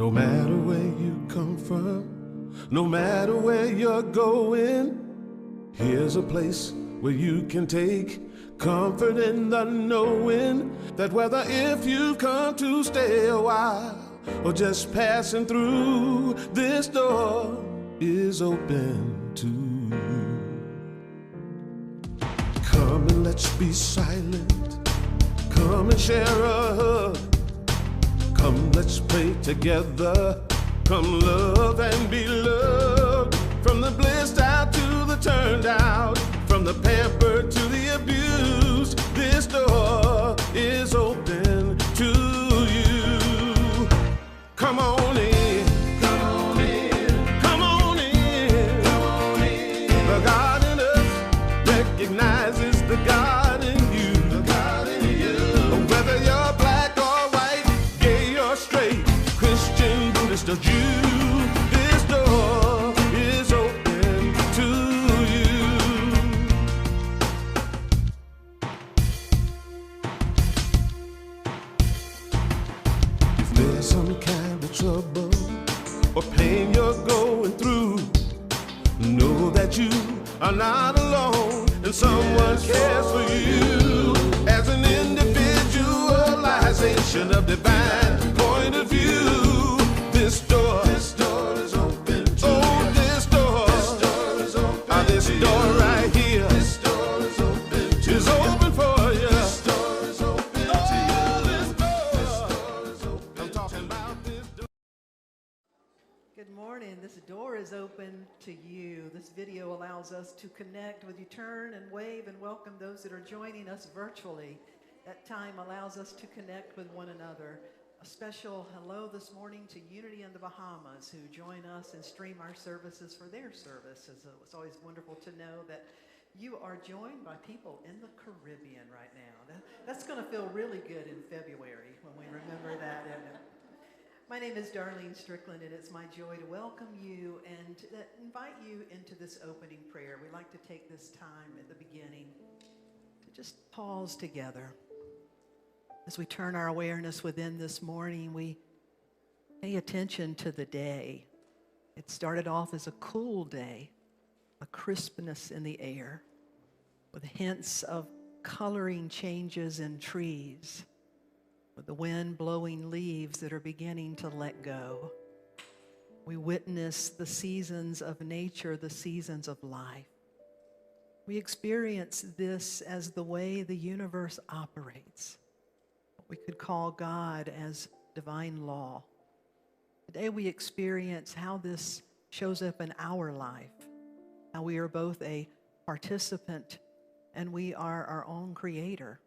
No matter where you come from, no matter where you're going, here's a place where you can take comfort in the knowing that whether if you come to stay a while or just passing through, this door is open to you. Come and let's be silent. Come and share a hug. Come, let's pray together. Come, love and be loved. From the blissed out to the turned out, from the pampered to the abused, this door is open to you. Come on in. Come on in. Come on in. Come on in. The God in us recognizes the God in you. The God in you. Whether you're black or white, gay or straight, Christian, Buddhist or Jew, this door is open to you. If there's some kind of trouble or pain you're going through, know that you are not alone and someone cares for you. As an individualization of divine point of view, this door is open to you. This door is open. This door right here, this door is open to you. Is open for you. This door is open to you. This door is open. I'm talking about this door. Good morning. This door is open to you. This video allows us to connect with you. Turn and wave and welcome those that are joining us virtually. That time allows us to connect with one another. A special hello this morning to Unity in the Bahamas, who join us and stream our services for their services. It's always wonderful to know that you are joined by people in the Caribbean right now. That's going to feel really good in February when we remember that. My name is Darlene Strickland, and it's my joy to welcome you and invite you into this opening prayer. We like to take this time at the beginning to just pause together. As we turn our awareness within this morning, we pay attention to the day. It started off as a cool day, a crispness in the air, with hints of coloring changes in trees, with the wind blowing leaves that are beginning to let go. We witness the seasons of nature, the seasons of life. We experience this as the way the universe operates. We could call God as divine law. Today we experience how this shows up in our life, how we are both a participant and we are our own creator.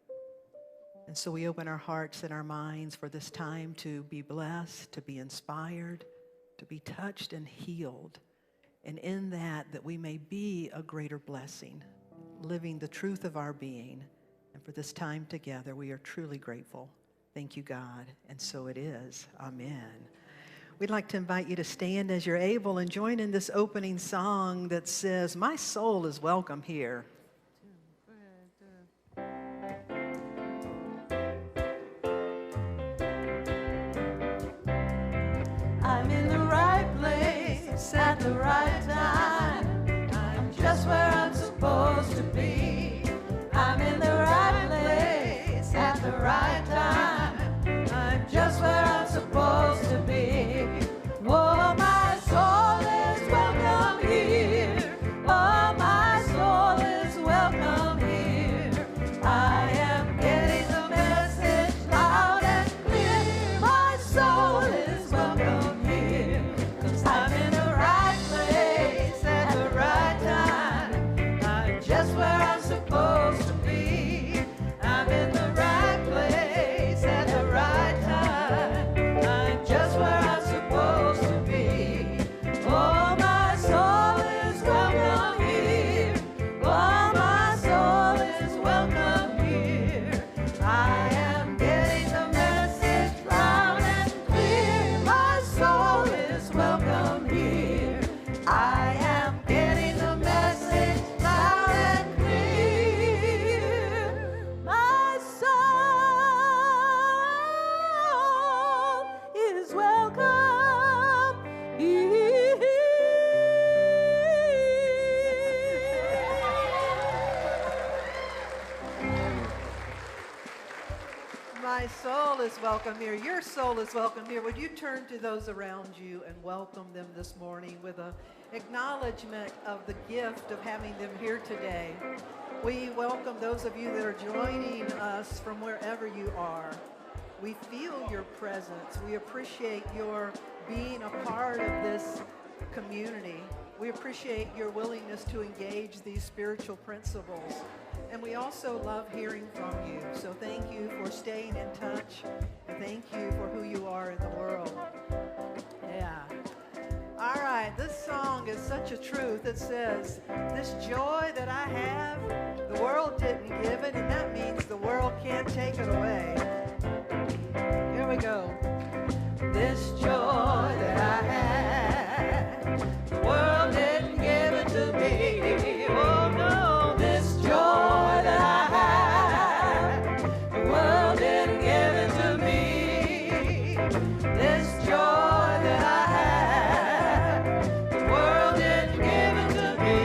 And so we open our hearts and our minds for this time to be blessed, to be inspired, to be touched and healed. And in that we may be a greater blessing, living the truth of our being. And for this time together, we are truly grateful. Thank you, God. And so it is. Amen. We'd like to invite you to stand as you're able and join in this opening song that says, "My soul is welcome here." I'm in the right place at the right time. I'm just where I'm supposed to be. I'm in the right place at the right time. I'm just where I'm supposed to be. Oh, my soul is welcome here. Oh, my soul is welcome here. I am getting the message loud and clear. My soul is welcome here. 'Cause I'm in the right place My soul is welcome here. Your soul is welcome here. Would you turn to those around you and welcome them this morning with an acknowledgement of the gift of having them here today. We welcome those of you that are joining us from wherever you are. We feel your presence. We appreciate your being a part of this community. We appreciate your willingness to engage these spiritual principles. And we also love hearing from you. So thank you for staying in touch. And thank you for who you are in the world. Yeah. All right. This song is such a truth. It says, this joy that I have, the world didn't give it. And that means the world can't take it away. Here we go. This joy that I have, the world didn't give it to me. Oh no, this joy that I have, the world didn't give it to me. This joy that I have, the world didn't give it to me.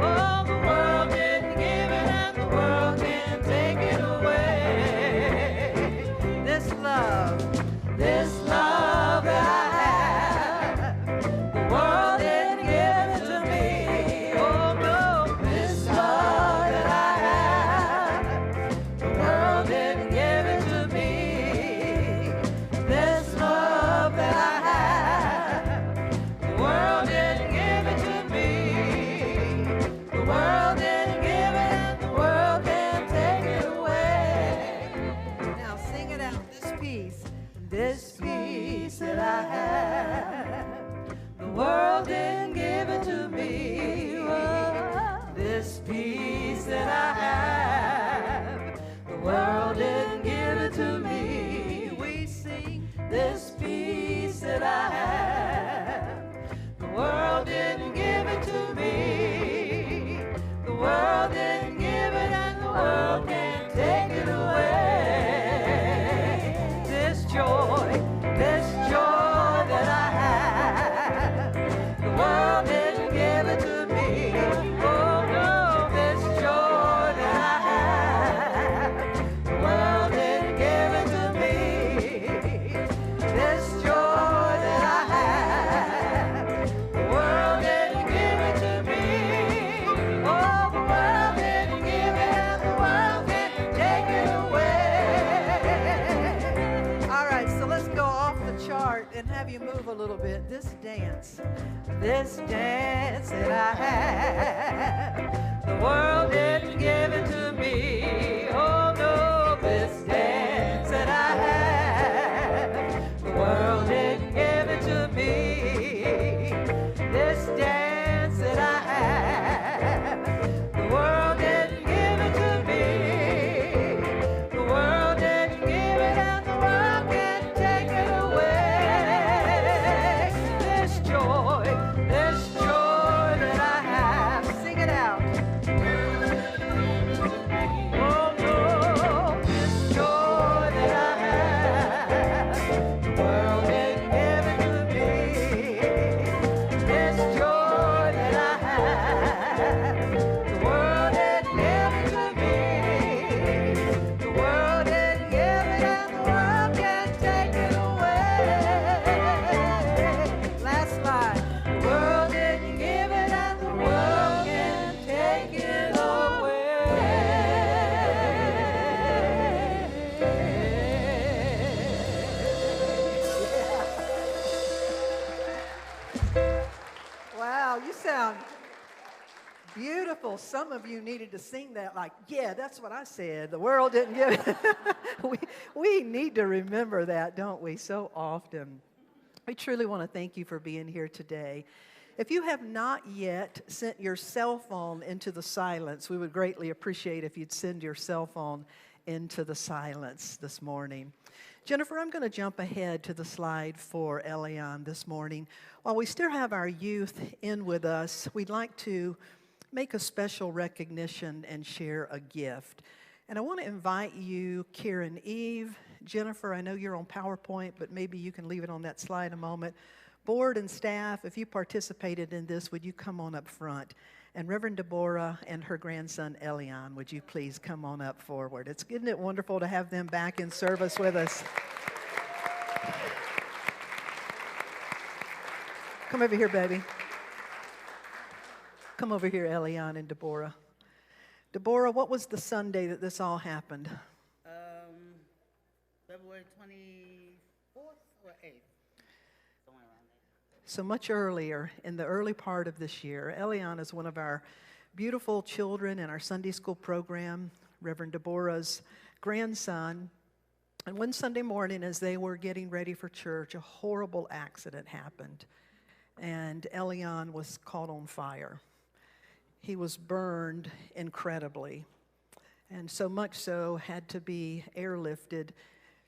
Oh, the world didn't give it and the world can't take it away. This love that I have, the world didn't give it to me. Oh no, this love that I have, the world didn't give it to me. This love that I have, the world didn't give it to me. The world didn't give it and the world can't take it away. Now sing it out, this peace that I have, the world didn't give it to me. Oh, this peace that I have, the world didn't give it to me. We sing this peace that I have, the world didn't give it to me. The world didn't give it and the world can't take it away. This joy that I have, the world didn't give it to me. Oh no, this joy that I have, the world didn't give it to me. This joy that I have, the world didn't give it to me. Oh, the world didn't give it and the world can't take it away. All right, so let's go off the chart and have you move a little bit. This dance that I have, the world didn't give it to me. Oh no, this dance that I have, the world didn't give it to me. This dance that I have, the world didn't give it to me. The world didn't give it and the world can't take it away. This joy that I have, sing it out. Oh no, this joy that I have, the world didn't give it to me. This joy that I have, the world didn't give it to me. The world didn't give it and the world can't take it away. Last line. The world didn't give it and the world can't take it away. Wow, you sound beautiful. Some of you needed to sing that like, yeah, that's what I said. The world didn't give it. we need to remember that, don't we, so often. We truly want to thank you for being here today. If you have not yet sent your cell phone into the silence, we would greatly appreciate if you'd send your cell phone into the silence this morning. Jennifer, I'm going to jump ahead to the slide for Elaine this morning. While we still have our youth in with us, we'd like to make a special recognition and share a gift. And I want to invite you, Karen Eve, Jennifer, I know you're on PowerPoint, but maybe you can leave it on that slide a moment. Board and staff, if you participated in this, would you come on up front? And Reverend Deborah and her grandson, Elian, would you please come on up forward? Isn't it wonderful to have them back in service with us? Come over here, baby. Come over here, Elian and Deborah. Deborah, what was the Sunday that this all happened? February 24th or 8th, somewhere around there. So much earlier, in the early part of this year, Elian is one of our beautiful children in our Sunday school program, Reverend Deborah's grandson. And one Sunday morning, as they were getting ready for church, a horrible accident happened. And Elian was caught on fire. He was burned incredibly. And so much so, had to be airlifted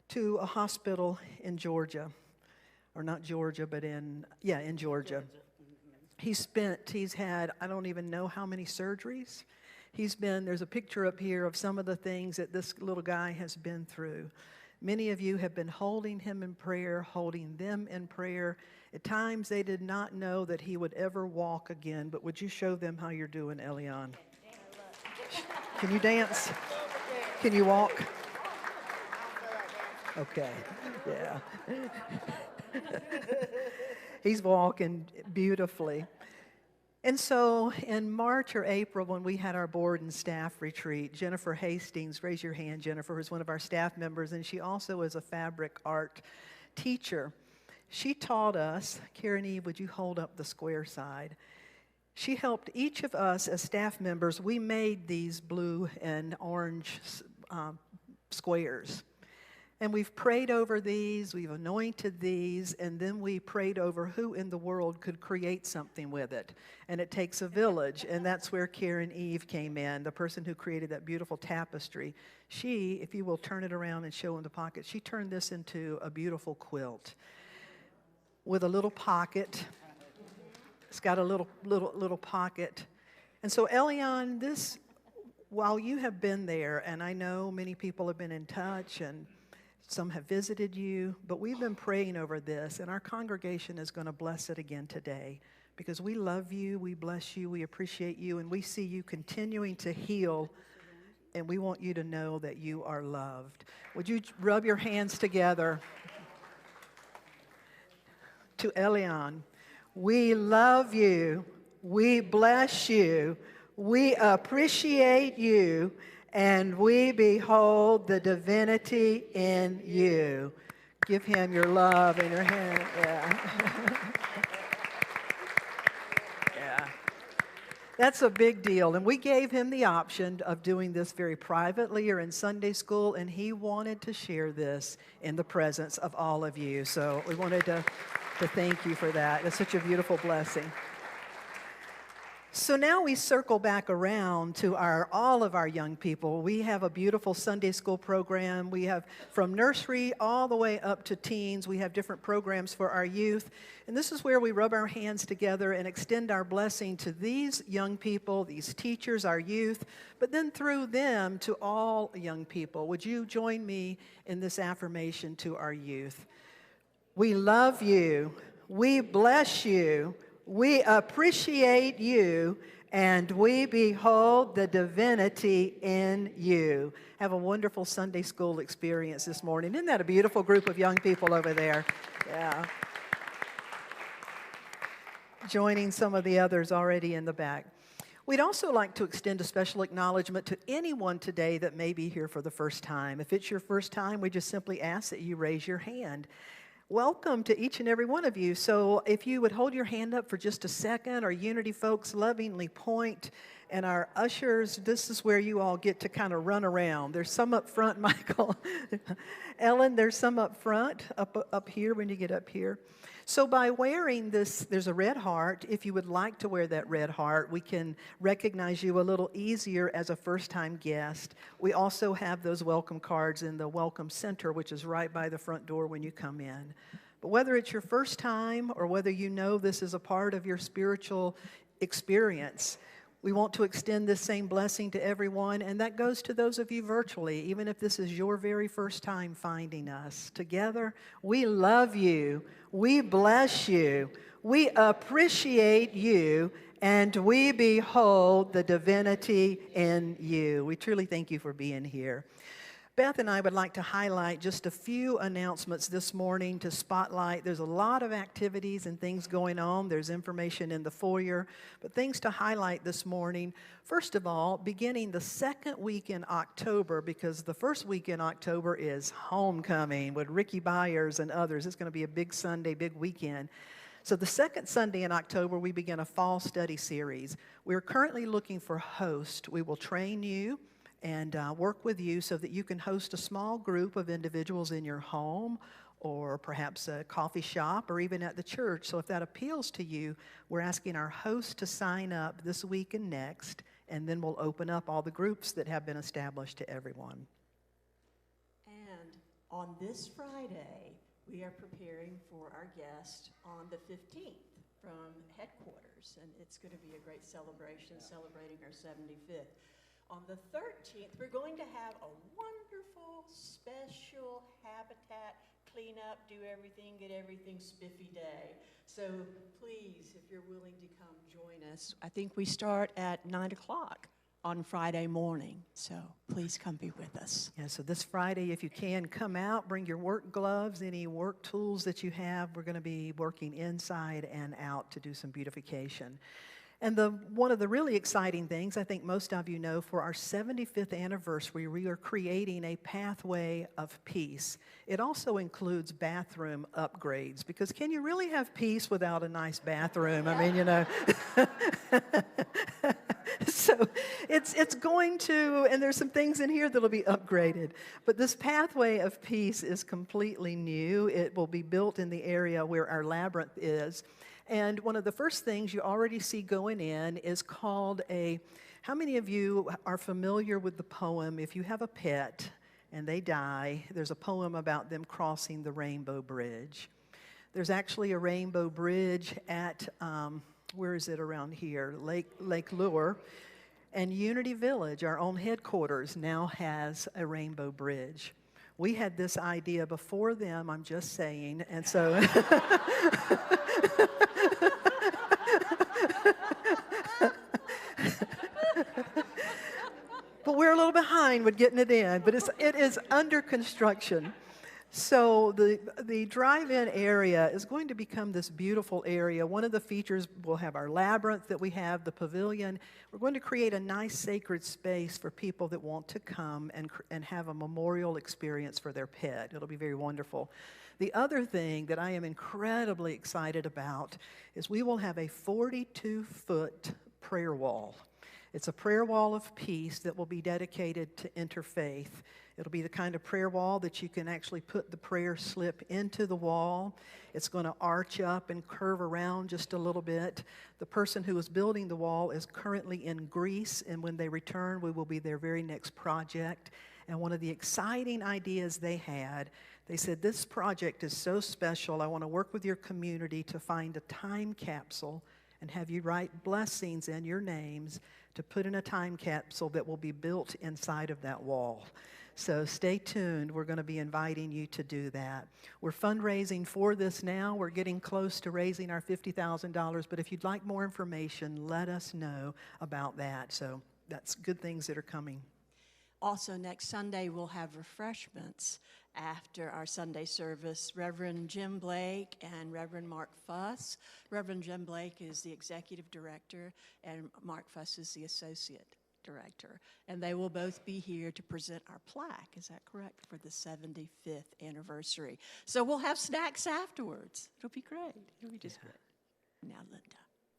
to a hospital in Georgia. Or not Georgia, but in Georgia. He's had, I don't even know how many surgeries. There's a picture up here of some of the things that this little guy has been through. Many of you have been holding him in prayer, holding them in prayer. At times they did not know that he would ever walk again, but would you show them how you're doing, Elian? Can you dance? Can you walk? Okay, yeah. He's walking beautifully. And so in March or April, when we had our board and staff retreat, Jennifer Hastings, raise your hand, Jennifer, who's one of our staff members, and she also is a fabric art teacher. She taught us, Karen Eve, would you hold up the square side? She helped each of us as staff members. We made these blue and orange squares. And we've prayed over these, we've anointed these, and then we prayed over who in the world could create something with it. And it takes a village, and that's where Karen Eve came in, the person who created that beautiful tapestry. She, if you will turn it around and show in the pocket, she turned this into a beautiful quilt with a little pocket. It's got a little pocket. And so, Elian, this, while you have been there, and I know many people have been in touch, and some have visited you, but we've been praying over this, and our congregation is going to bless it again today because we love you, we bless you, we appreciate you, and we see you continuing to heal, and we want you to know that you are loved. Would you rub your hands together? To Elian, we love you, we bless you, we appreciate you, and we behold the divinity in you. Give him your love and your hand. Yeah. Yeah. That's a big deal. And we gave him the option of doing this very privately or in Sunday school, and he wanted to share this in the presence of all of you. So we wanted to thank you for that. It's such a beautiful blessing. So now we circle back around to all of our young people. We have a beautiful Sunday school program. We have from nursery all the way up to teens. We have different programs for our youth. And this is where we rub our hands together and extend our blessing to these young people, these teachers, our youth, but then through them to all young people. Would you join me in this affirmation to our youth? We love you. We bless you. We appreciate you, and we behold the divinity in you. Have a wonderful Sunday school experience this morning. Isn't that a beautiful group of young people over there? Yeah. Joining some of the others already in the back. We'd also like to extend a special acknowledgement to anyone today that may be here for the first time. If it's your first time, we just simply ask that you raise your hand. Welcome to each and every one of you. So if you would hold your hand up for just a second, our Unity folks lovingly point, and our ushers, this is where you all get to kind of run around. There's some up front, Michael. Ellen, there's some up front, up here when you get up here. So by wearing this, there's a red heart. If you would like to wear that red heart, we can recognize you a little easier as a first-time guest. We also have those welcome cards in the Welcome Center, which is right by the front door when you come in. But whether it's your first time or whether you know this is a part of your spiritual experience, we want to extend this same blessing to everyone, and that goes to those of you virtually, even if this is your very first time finding us. Together, we love you, we bless you, we appreciate you, and we behold the divinity in you. We truly thank you for being here. Beth and I would like to highlight just a few announcements this morning to spotlight. There's a lot of activities and things going on. There's information in the foyer, but things to highlight this morning. First of all, beginning the second week in October, because the first week in October is homecoming with Ricky Byers and others. It's going to be a big Sunday, big weekend. So the second Sunday in October, we begin a fall study series. We're currently looking for hosts. We will train you and work with you so that you can host a small group of individuals in your home or perhaps a coffee shop or even at the church. So if that appeals to you, we're asking our hosts to sign up this week and next, and then we'll open up all the groups that have been established to everyone. And on this Friday, we are preparing for our guest on the 15th from headquarters, and it's going to be a great celebration, celebrating our 75th. On the 13th, we're going to have a wonderful, special habitat, clean up, do everything, get everything spiffy day. So please, if you're willing to come join us, I think we start at 9 o'clock on Friday morning. So please come be with us. Yeah, so this Friday, if you can, come out, bring your work gloves, any work tools that you have. We're going to be working inside and out to do some beautification. And one of the really exciting things, I think most of you know, for our 75th anniversary, we are creating a pathway of peace. It also includes bathroom upgrades, because can you really have peace without a nice bathroom? I mean, you know. So it's going to, and there's some things in here that'll be upgraded. But this pathway of peace is completely new. It will be built in the area where our labyrinth is. And one of the first things you already see going in is called how many of you are familiar with the poem, If You Have a Pet and They Die, there's a poem about them crossing the Rainbow Bridge. There's actually a rainbow bridge at, where is it around here? Lake Lure. And Unity Village, our own headquarters, now has a rainbow bridge. We had this idea before them, I'm just saying, and so... But we're a little behind with getting it in, but it is under construction. So the drive-in area is going to become this beautiful area. One of the features, we'll have our labyrinth that we have, the pavilion. We're going to create a nice sacred space for people that want to come and have a memorial experience for their pet. It'll be very wonderful. The other thing that I am incredibly excited about is we will have a 42-foot prayer wall. It's a prayer wall of peace that will be dedicated to interfaith. It'll be the kind of prayer wall that you can actually put the prayer slip into the wall. It's going to arch up and curve around just a little bit. The person who is building the wall is currently in Greece, and when they return, we will be their very next project. And one of the exciting ideas they had, they said, this project is so special, I want to work with your community to find a time capsule and have you write blessings and your names to put in a time capsule that will be built inside of that wall. So stay tuned. We're going to be inviting you to do that. We're fundraising for this now. We're getting close to raising our $50,000, but if you'd like more information, let us know about that. So that's good things that are coming. Also, next Sunday, we'll have refreshments after our Sunday service. Reverend Jim Blake and Reverend Mark Fuss. Reverend Jim Blake is the executive director, and Mark Fuss is the associate director. And they will both be here to present our plaque, is that correct, for the 75th anniversary. So we'll have snacks afterwards. It'll be great. It'll be just great. Now, Linda.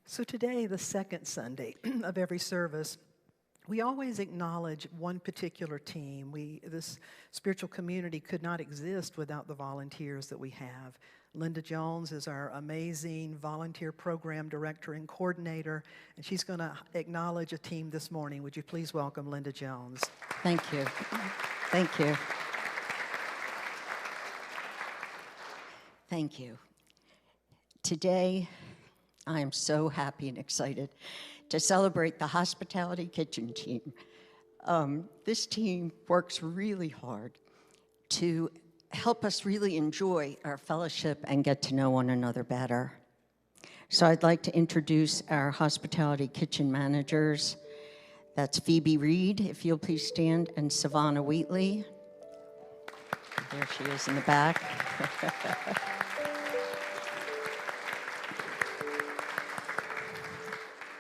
So today, the second Sunday of every service, we always acknowledge one particular team. This spiritual community could not exist without the volunteers that we have. Linda Jones is our amazing volunteer program director and coordinator, and she's going to acknowledge a team this morning. Would you please welcome Linda Jones? Thank you. Thank you. Thank you. Today, I am so happy and excited to celebrate the Hospitality Kitchen team. This team works really hard to help us really enjoy our fellowship and get to know one another better. So I'd like to introduce our hospitality kitchen managers. That's Phoebe Reed, if you'll please stand, and Savannah Wheatley. There she is in the back.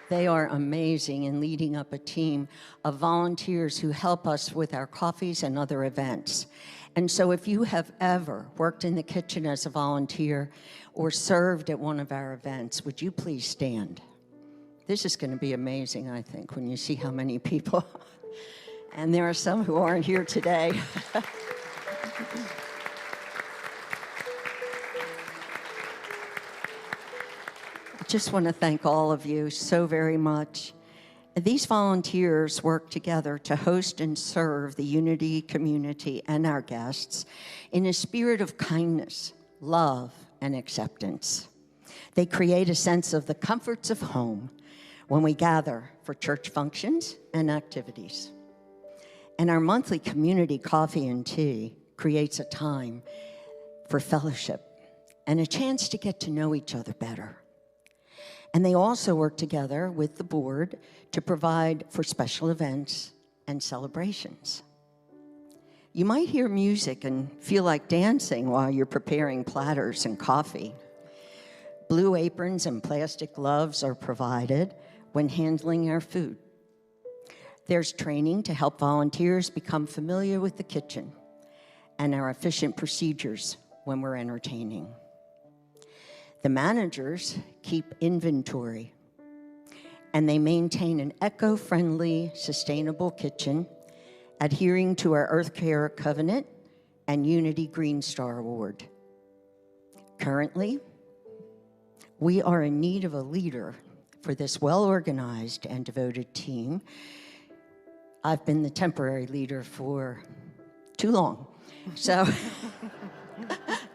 They are amazing in leading up a team of volunteers who help us with our coffees and other events. And so if you have ever worked in the kitchen as a volunteer or served at one of our events, would you please stand? This is going to be amazing, I think, when you see how many people. And there are some who aren't here today. I just want to thank all of you so very much. These volunteers work together to host and serve the Unity community and our guests in a spirit of kindness, love, and acceptance. They create a sense of the comforts of home when we gather for church functions and activities. And our monthly community coffee and tea creates a time for fellowship and a chance to get to know each other better. And they also work together with the board to provide for special events and celebrations. You might hear music and feel like dancing while you're preparing platters and coffee. Blue aprons and plastic gloves are provided when handling our food. There's training to help volunteers become familiar with the kitchen and our efficient procedures when we're entertaining. The managers keep inventory, and they maintain an eco-friendly, sustainable kitchen, adhering to our Earth Care Covenant and Unity Green Star Award. Currently, we are in need of a leader for this well-organized and devoted team. I've been the temporary leader for too long, so...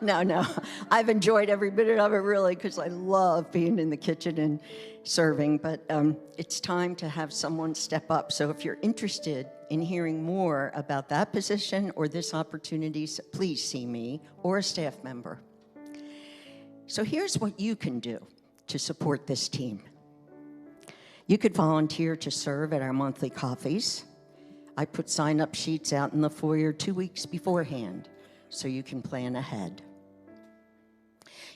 No, I've enjoyed every bit of it, really, because I love being in the kitchen and serving, but it's time to have someone step up. So if you're interested in hearing more about that position or this opportunity, please see me or a staff member. So here's what you can do to support this team. You could volunteer to serve at our monthly coffees. I put sign-up sheets out in the foyer 2 weeks beforehand, so you can plan ahead.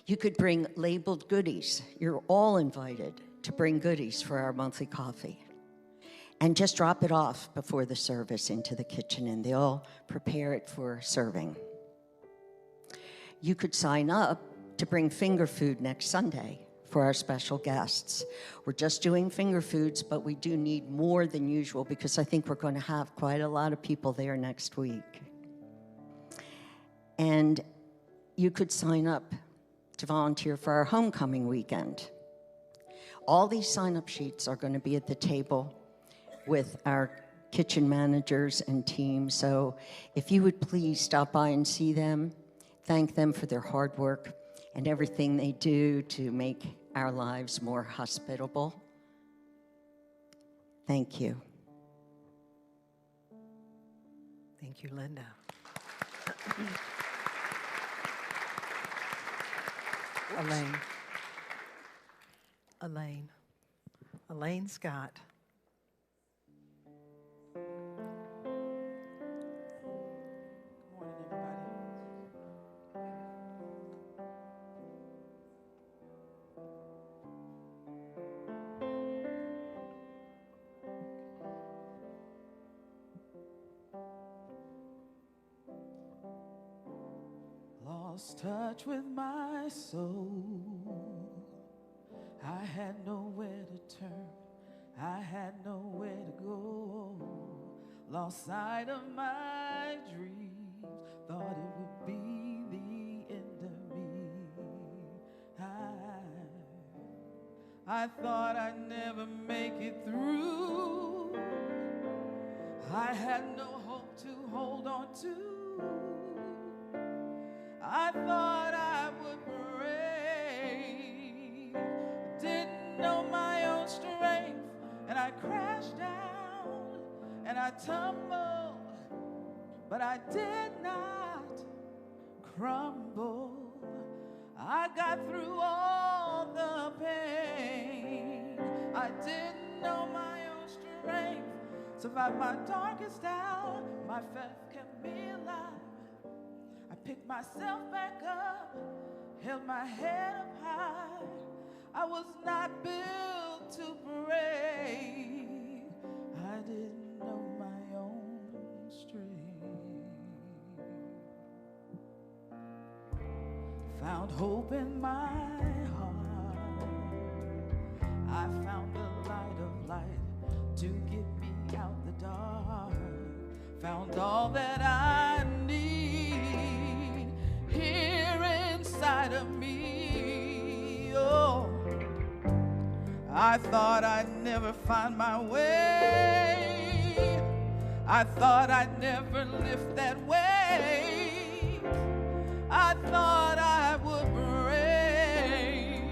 You could bring labeled goodies. You're all invited to bring goodies for our monthly coffee. And just drop it off before the service into the kitchen, and they'll prepare it for serving. You could sign up to bring finger food next Sunday for our special guests. We're just doing finger foods, but we do need more than usual because I think we're going to have quite a lot of people there next week. And you could sign up to volunteer for our homecoming weekend. All these sign-up sheets are going to be at the table with our kitchen managers and team, so if you would please stop by and see them, thank them for their hard work and everything they do to make our lives more hospitable. Thank you. Thank you, Linda. Elaine Scott. Good morning, everybody. Lost touch with my soul. I had nowhere to turn. I had nowhere to go. Lost sight of my dreams. Thought it would be the end of me. I thought I'd never make it through. I had no hope to hold on to. I thought I would break. Didn't know my own strength, and I crashed down and I tumbled, but I did not crumble. I got through all the pain. I didn't know my own strength. Survived my darkest hour. My faith kept me alive. I picked myself back up, held my head up high. I was not built to break. I didn't know my own strength. Found hope in my heart. I found the light of light to get me out the dark. Found all that I need here inside of me. Oh, I thought I'd never find my way. I thought I'd never lift that weight. I thought I would break.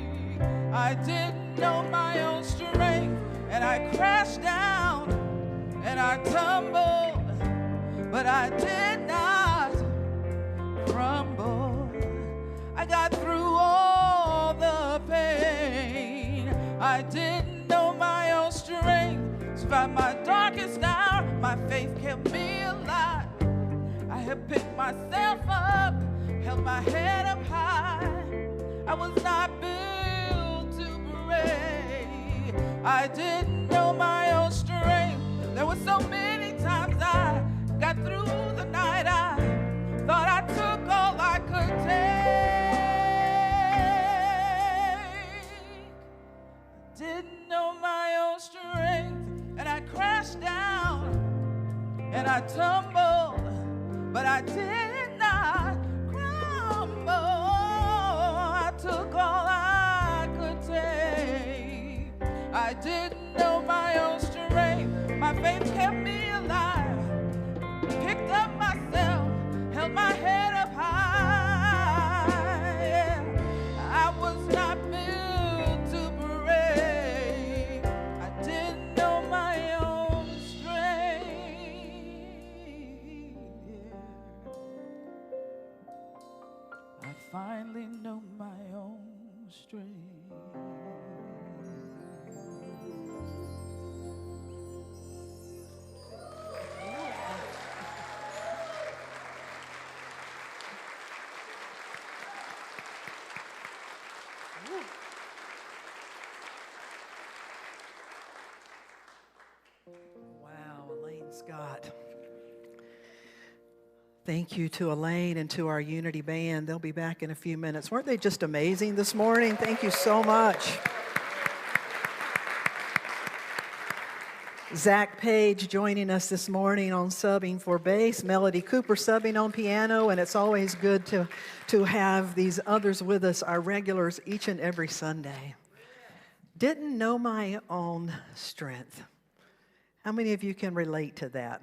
I didn't know my own strength, and I crashed down and I tumbled, but I did not crumble. I got through all the pain. I didn't know my own strength. Survived my darkest hour. My faith kept me alive. I had picked myself up, held my head up high. I was not built to break. I didn't know my own strength. There were so many times I got through the night. I thought I took all I could take. I didn't know my own strength, and I crashed down and I tumbled, but I did not crumble. I took all I could take. I didn't know my own strength. My faith kept me alive. Picked up myself, held my head up high. Yeah. I was not built to break. I didn't know my own strength. I finally know my own strength. Wow, Elaine Scott. Thank you to Elaine and to our Unity Band. They'll be back in a few minutes. Weren't they just amazing this morning? Thank you so much. Zach Page joining us this morning on subbing for bass, Melody Cooper subbing on piano, and it's always good to have these others with us, our regulars, each and every Sunday. Didn't know my own strength. How many of you can relate to that?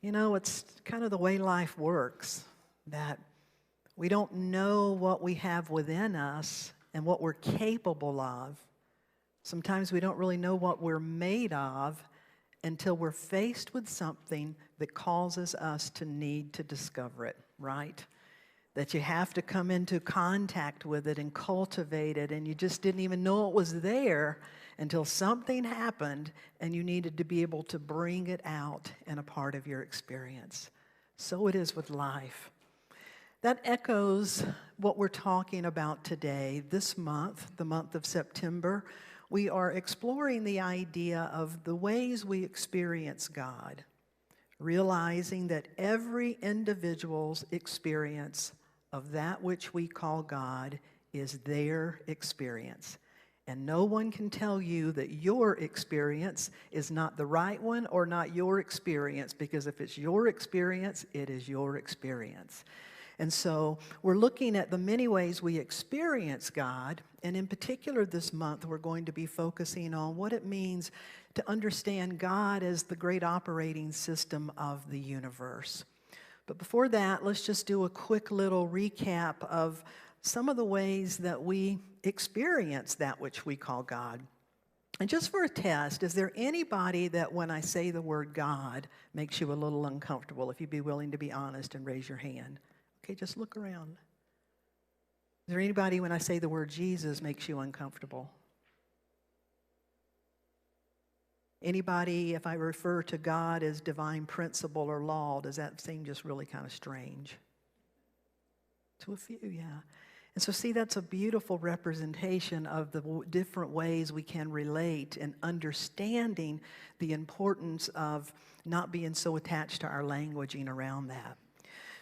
You know, it's kind of the way life works, that we don't know what we have within us and what we're capable of. Sometimes we don't really know what we're made of until we're faced with something that causes us to need to discover it, right? That you have to come into contact with it and cultivate it, and you just didn't even know it was there until something happened and you needed to be able to bring it out in a part of your experience. So it is with life. That echoes what we're talking about today. This month, the month of September, we are exploring the idea of the ways we experience God, realizing that every individual's experience of that which we call God is their experience. And no one can tell you that your experience is not the right one or not your experience, because if it's your experience, it is your experience. And so we're looking at the many ways we experience God, and in particular this month we're going to be focusing on what it means to understand God as the great operating system of the universe. But before that, let's just do a quick little recap of some of the ways that we experience that which we call God. And just for a test, is there anybody that when I say the word God makes you a little uncomfortable? If you'd be willing to be honest and raise your hand. Okay, just look around. Is there anybody, when I say the word Jesus, makes you uncomfortable? Anybody, if I refer to God as divine principle or law, does that seem just really kind of strange? To a few, yeah. And so see, that's a beautiful representation of the different ways we can relate and understanding the importance of not being so attached to our languaging around that.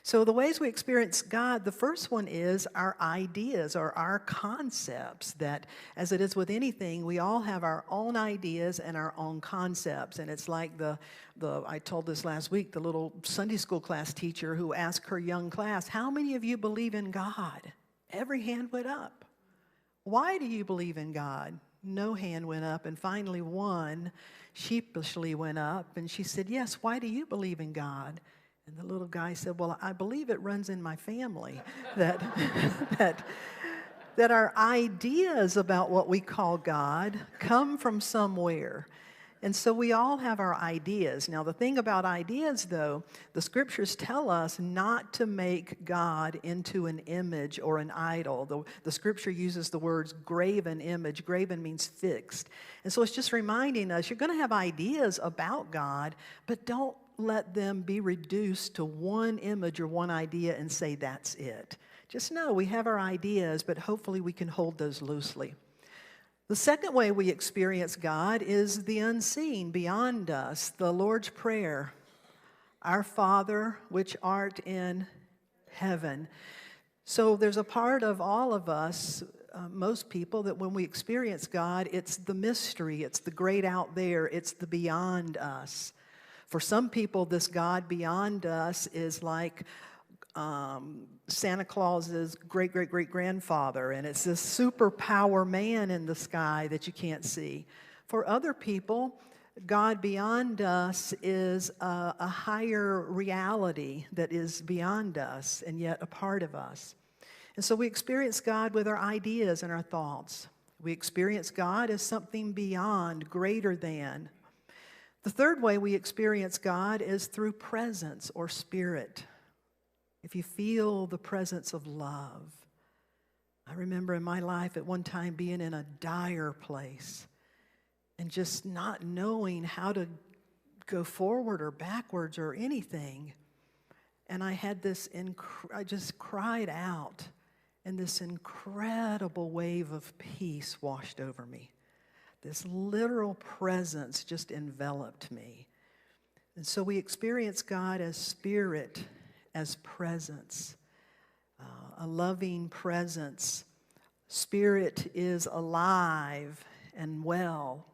So the ways we experience God, the first one is our ideas or our concepts, that as it is with anything, we all have our own ideas and our own concepts. And it's like I told this last week, the little Sunday school class teacher who asked her young class, how many of you believe in God? Every hand went up. Why do you believe in God? No hand went up. And finally one sheepishly went up and she said, yes, why do you believe in God? And the little guy said, well, I believe it runs in my family, that our ideas about what we call God come from somewhere. And so we all have our ideas. Now, the thing about ideas, though, the scriptures tell us not to make God into an image or an idol. The scripture uses the words graven image. Graven means fixed. And so it's just reminding us, you're going to have ideas about God, but don't let them be reduced to one image or one idea and say that's it. Just know we have our ideas, but hopefully we can hold those loosely. The second way we experience God is the unseen, beyond us, the Lord's Prayer. Our Father, which art in heaven. So there's a part of all of us, most people, that when we experience God, it's the mystery, it's the great out there, it's the beyond us. For some people, this God beyond us is like Santa Claus's great-great-great-grandfather, and it's this superpower man in the sky that you can't see. For other people, God beyond us is a higher reality that is beyond us and yet a part of us. And so we experience God with our ideas and our thoughts. We experience God as something beyond, greater than. The third way we experience God is through presence or spirit. If you feel the presence of love. I remember in my life at one time being in a dire place and just not knowing how to go forward or backwards or anything. And I had this, I just cried out, and this incredible wave of peace washed over me. This literal presence just enveloped me. And so we experience God as spirit, as presence, a loving presence. Spirit is alive and well.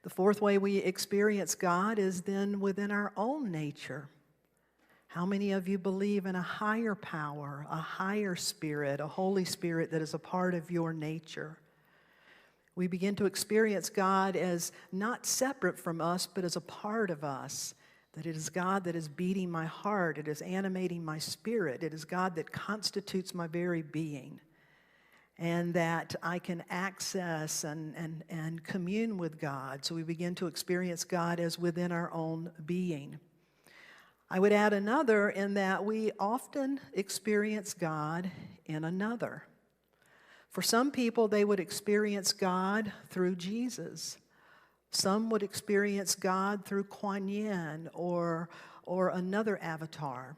The fourth way we experience God is then within our own nature. How many of you believe in a higher power, a higher spirit, a Holy Spirit that is a part of your nature? We begin to experience God as not separate from us, but as a part of us. That it is God that is beating my heart. It is animating my spirit. It is God that constitutes my very being. And that I can access and commune with God. So we begin to experience God as within our own being. I would add another in that we often experience God in another. For some people, they would experience God through Jesus. Some would experience God through Kuan Yin or another avatar.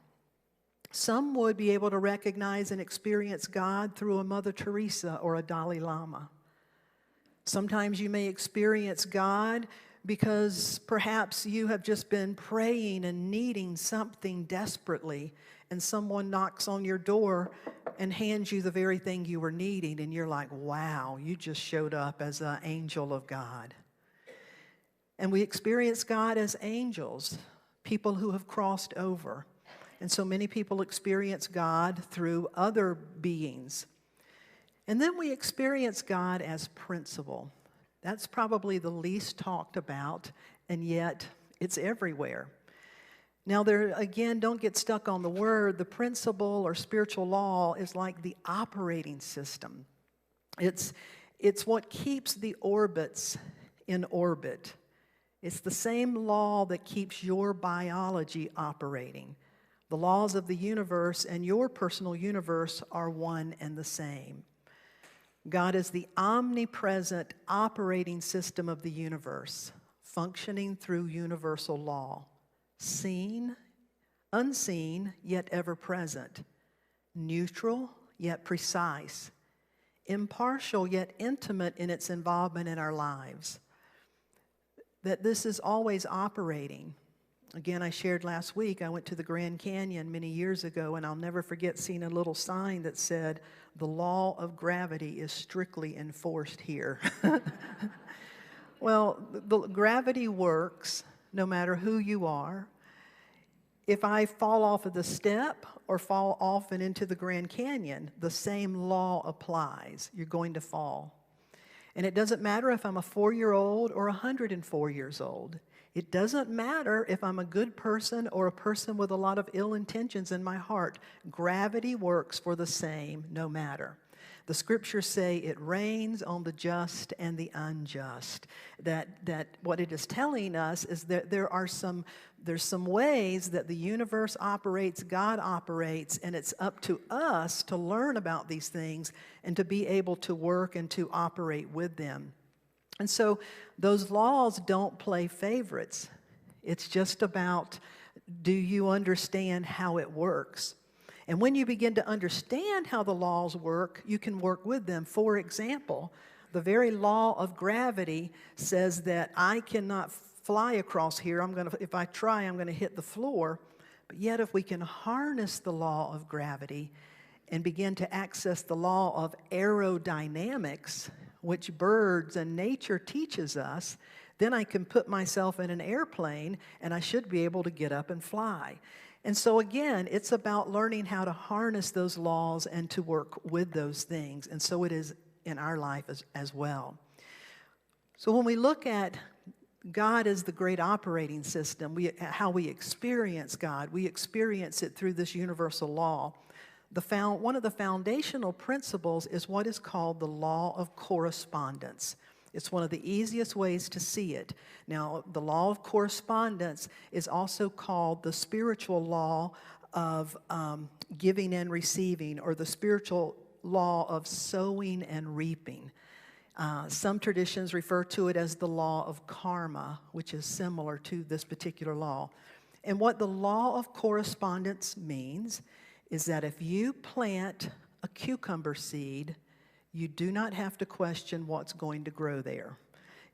Some would be able to recognize and experience God through a Mother Teresa or a Dalai Lama. Sometimes you may experience God because perhaps you have just been praying and needing something desperately, and someone knocks on your door and hands you the very thing you were needing, and you're like, wow, you just showed up as an angel of God. And we experience God as angels, people who have crossed over. And so many people experience God through other beings. And then we experience God as principle. That's probably the least talked about, and yet it's everywhere. Now, there again, don't get stuck on the word. The principle or spiritual law is like the operating system. It's what keeps the orbits in orbit. It's the same law that keeps your biology operating. The laws of the universe and your personal universe are one and the same. God is the omnipresent operating system of the universe, functioning through universal law, seen, unseen, yet ever present, neutral, yet precise, impartial, yet intimate in its involvement in our lives. That this is always operating. Again, I shared last week, I went to the Grand Canyon many years ago, and I'll never forget seeing a little sign that said, "The law of gravity is strictly enforced here." Well, the gravity works no matter who you are. If I fall off of the step or fall off and into the Grand Canyon, the same law applies. You're going to fall. And it doesn't matter if I'm a 4-year-old or 104 years old. It doesn't matter if I'm a good person or a person with a lot of ill intentions in my heart. Gravity works for the same no matter. The scriptures say it rains on the just and the unjust. That what it is telling us is that there's some ways that the universe operates, God operates, and it's up to us to learn about these things and to be able to work and to operate with them. And so those laws don't play favorites. It's just about, do you understand how it works? And when you begin to understand how the laws work, you can work with them. For example, the very law of gravity says that I cannot fly across here. If I try, I'm going to hit the floor. But yet if we can harness the law of gravity and begin to access the law of aerodynamics, which birds and nature teaches us, then I can put myself in an airplane and I should be able to get up and fly. And so again, it's about learning how to harness those laws and to work with those things. And so it is in our life as well. So when we look at God as the great operating system, how we experience God, we experience it through this universal law. One of the foundational principles is what is called the law of correspondence. It's one of the easiest ways to see it. Now, the law of correspondence is also called the spiritual law of giving and receiving, or the spiritual law of sowing and reaping. Some traditions refer to it as the law of karma, which is similar to this particular law. And what the law of correspondence means is that if you plant a cucumber seed, you do not have to question what's going to grow there.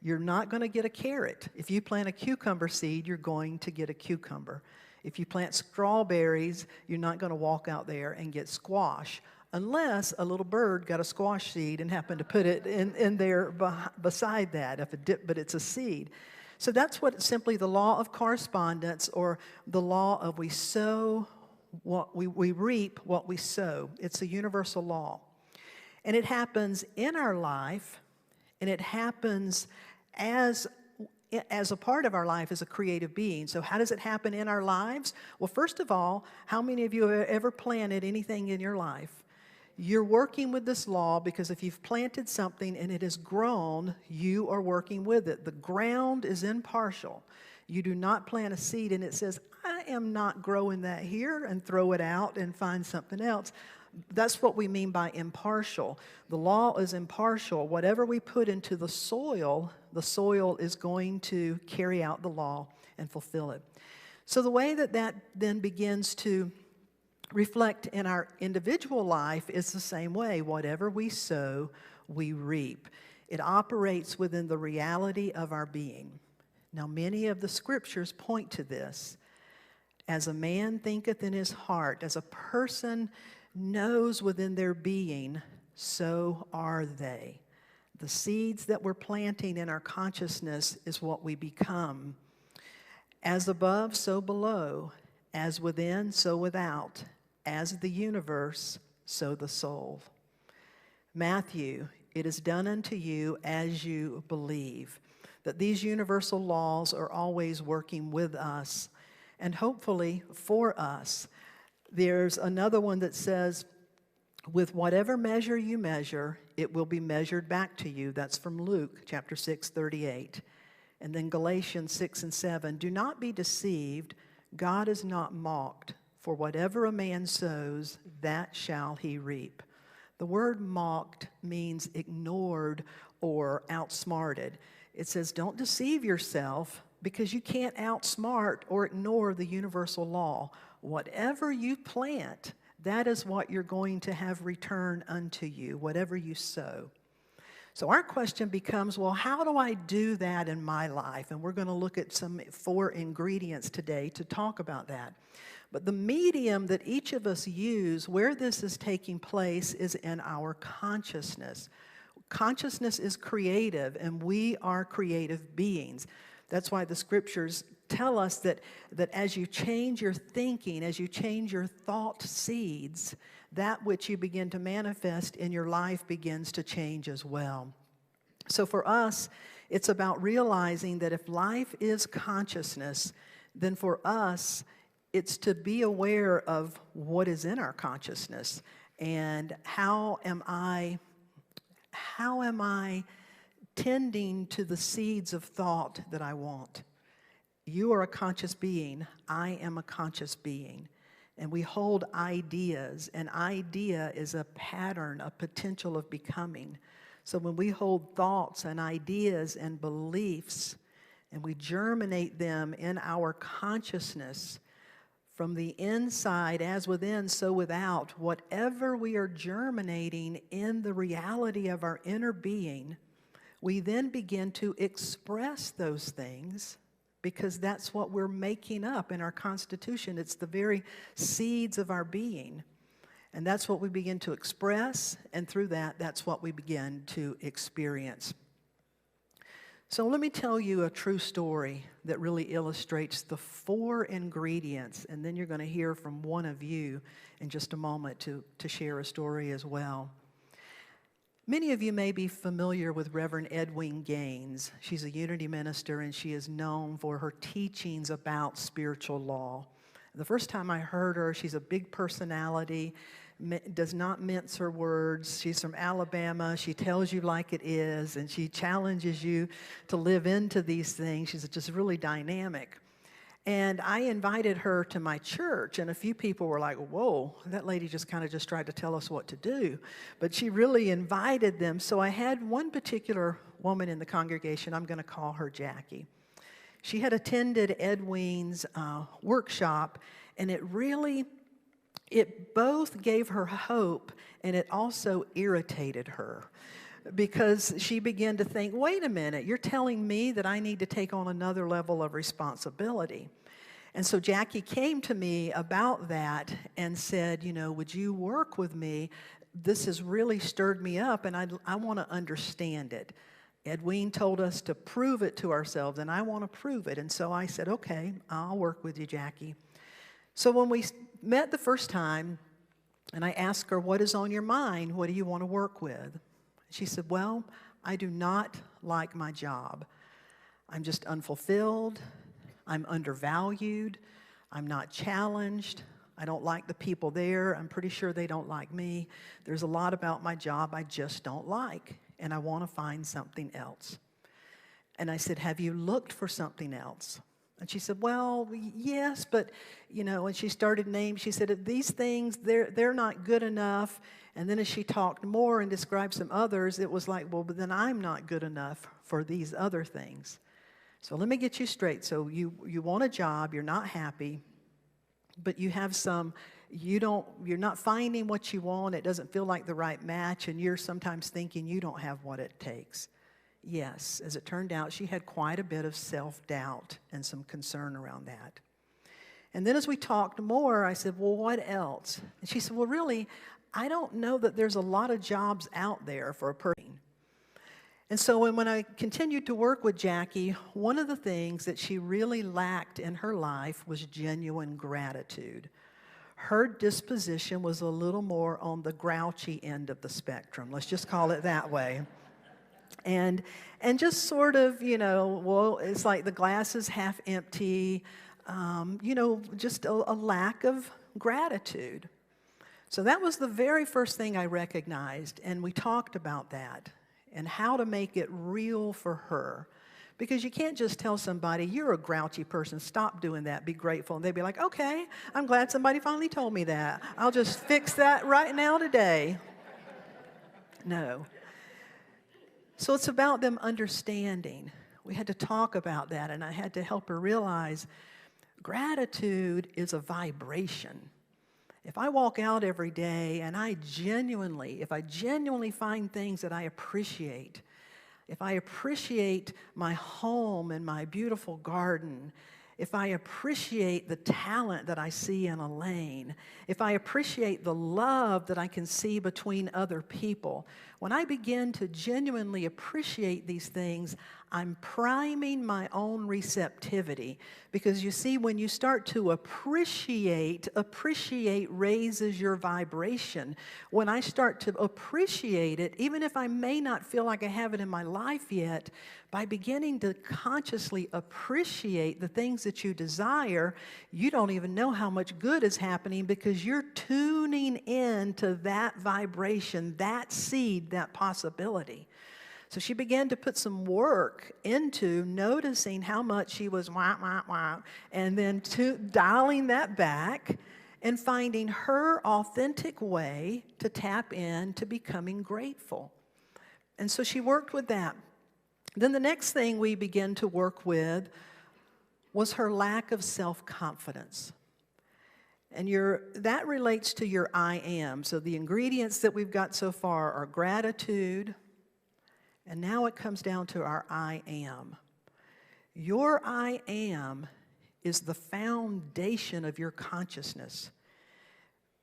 You're not going to get a carrot. If you plant a cucumber seed, you're going to get a cucumber. If you plant strawberries, you're not going to walk out there and get squash, unless a little bird got a squash seed and happened to put it in there beside that, but it's a seed. So that's what simply the law of correspondence, or the law of we sow what we reap what we sow. It's a universal law. And it happens in our life, and it happens as a part of our life as a creative being. So how does it happen in our lives? Well, first of all, how many of you have ever planted anything in your life? You're working with this law because if you've planted something and it has grown, you are working with it. The ground is impartial. You do not plant a seed and it says, I am not growing that here, and throw it out and find something else. That's what we mean by impartial. The law is impartial. Whatever we put into the soil is going to carry out the law and fulfill it. So the way that then begins to reflect in our individual life is the same way. Whatever we sow, we reap. It operates within the reality of our being. Now, many of the scriptures point to this. As a man thinketh in his heart, as a person knows within their being, so are they. The seeds that we're planting in our consciousness is what we become. As above, so below. As within, so without. As the universe, so the soul. Matthew, it is done unto you as you believe. That these universal laws are always working with us, and hopefully for us. There's another one that says, with whatever measure you measure, it will be measured back to you. That's from Luke chapter 6:38. And then Galatians 6:7. Do not be deceived. God is not mocked. For whatever a man sows, that shall he reap. The word mocked means ignored or outsmarted. It says, don't deceive yourself because you can't outsmart or ignore the universal law. Whatever you plant, that is what you're going to have return unto you, whatever you sow. So our question becomes, well, how do I do that in my life? And we're going to look at some 4 ingredients today to talk about that. But the medium that each of us use, where this is taking place, is in our consciousness. Consciousness is creative, and we are creative beings. That's why the scriptures tell us that as you change your thinking, as you change your thought seeds, that which you begin to manifest in your life begins to change as well. So for us, it's about realizing that if life is consciousness, then for us, it's to be aware of what is in our consciousness and how am I tending to the seeds of thought that I want. You are a conscious being. I am a conscious being. And we hold ideas. An idea is a pattern, a potential of becoming. So when we hold thoughts and ideas and beliefs, and we germinate them in our consciousness, from the inside as within, so without, whatever we are germinating in the reality of our inner being, we then begin to express those things because that's what we're making up in our constitution. It's the very seeds of our being. And that's what we begin to express, and through that, that's what we begin to experience. So let me tell you a true story that really illustrates the 4 ingredients, and then you're going to hear from one of you in just a moment to share a story as well. Many of you may be familiar with Reverend Edwina Gaines. She's a Unity minister, and she is known for her teachings about spiritual law. The first time I heard her, she's a big personality, does not mince her words. She's from Alabama. She tells you like it is, and she challenges you to live into these things. She's just really dynamic. And I invited her to my church, and a few people were like, whoa, that lady just tried to tell us what to do. But she really invited them. So I had one particular woman in the congregation, I'm going to call her Jackie. She had attended Edwina's workshop, and it both gave her hope and it also irritated her because she began to think, wait a minute, you're telling me that I need to take on another level of responsibility. And so Jackie came to me about that and said, would you work with me? This has really stirred me up and I want to understand it. Edwina told us to prove it to ourselves, and I want to prove it. And so I said, okay, I'll work with you, Jackie. So when we met the first time, and I asked her, what is on your mind? What do you want to work with? She said, well, I do not like my job. I'm just unfulfilled. I'm undervalued. I'm not challenged. I don't like the people there. I'm pretty sure they don't like me. There's a lot about my job I just don't like, and I want to find something else. And I said, have you looked for something else? And she said, well, yes, but, and she started naming, she said, these things, they're not good enough. And then as she talked more and described some others, it was like, well, but then I'm not good enough for these other things. So let me get you straight. So you want a job, you're not happy, but you have you're not finding what you want, it doesn't feel like the right match, and you're sometimes thinking you don't have what it takes. Yes, as it turned out, she had quite a bit of self-doubt and some concern around that. And then as we talked more, I said, well, what else? And she said, well, really, I don't know that there's a lot of jobs out there for a person. And so when I continued to work with Jackie, one of the things that she really lacked in her life was genuine gratitude. Her disposition was a little more on the grouchy end of the spectrum. Let's just call it that way. And just sort of, well, it's like the glass is half empty, just a lack of gratitude. So that was the very first thing I recognized, and we talked about that and how to make it real for her. Because you can't just tell somebody, you're a grouchy person, stop doing that, be grateful. And they'd be like, okay, I'm glad somebody finally told me that. I'll just fix that right now today. No. So it's about them understanding. We had to talk about that, and I had to help her realize gratitude is a vibration. If I walk out every day and if I genuinely find things that I appreciate, if I appreciate my home and my beautiful garden, if I appreciate the talent that I see in Elaine, if I appreciate the love that I can see between other people, when I begin to genuinely appreciate these things, I'm priming my own receptivity. Because you see, when you start to appreciate raises your vibration. When I start to appreciate it, even if I may not feel like I have it in my life yet, by beginning to consciously appreciate the things that you desire, you don't even know how much good is happening because you're tuning in to that vibration, that seed, that possibility. So she began to put some work into noticing how much she was wah, wah, wah, and then dialing that back and finding her authentic way to tap in to becoming grateful. And so she worked with that. Then the next thing we began to work with was her lack of self-confidence. And that relates to your I am. So the ingredients that we've got so far are gratitude, and now it comes down to our I am. Your I am is the foundation of your consciousness.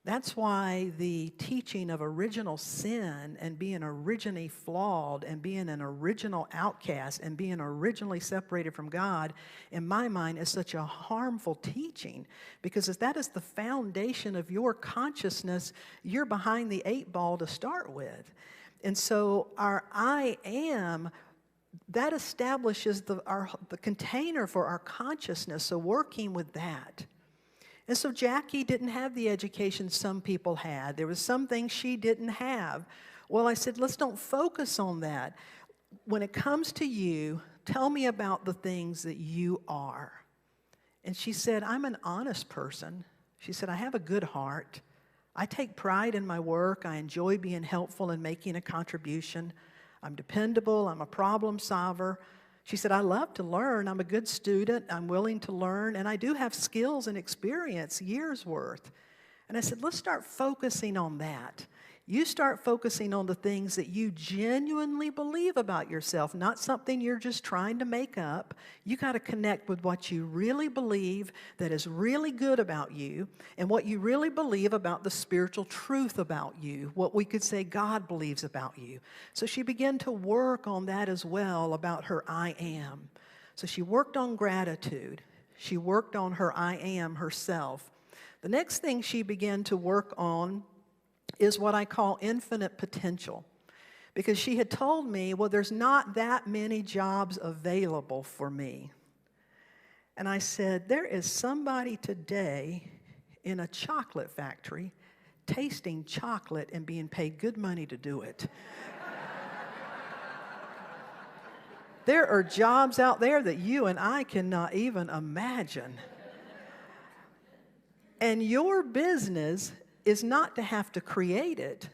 That's why the teaching of original sin and being originally flawed and being an original outcast and being originally separated from God, in my mind, is such a harmful teaching. Because if that is the foundation of your consciousness, you're behind the 8 ball to start with. And so our I am, that establishes the container for our consciousness, so working with that. And so Jackie didn't have the education some people had. There was some things she didn't have. Well, I said, let's don't focus on that. When it comes to you, tell me about the things that you are. And she said, I'm an honest person. She said, I have a good heart. I take pride in my work. I enjoy being helpful and making a contribution. I'm dependable. I'm a problem solver. She said, I love to learn. I'm a good student. I'm willing to learn. And I do have skills and experience, years worth. And I said, let's start focusing on that. You start focusing on the things that you genuinely believe about yourself, not something you're just trying to make up. You got to connect with what you really believe that is really good about you and what you really believe about the spiritual truth about you, what we could say God believes about you. So she began to work on that as well, about her I am. So she worked on gratitude. She worked on her I am herself. The next thing she began to work on is what I call infinite potential. Because she had told me, well, there's not that many jobs available for me. And I said, there is somebody today in a chocolate factory tasting chocolate and being paid good money to do it. There are jobs out there that you and I cannot even imagine. And your business is not to have to create it.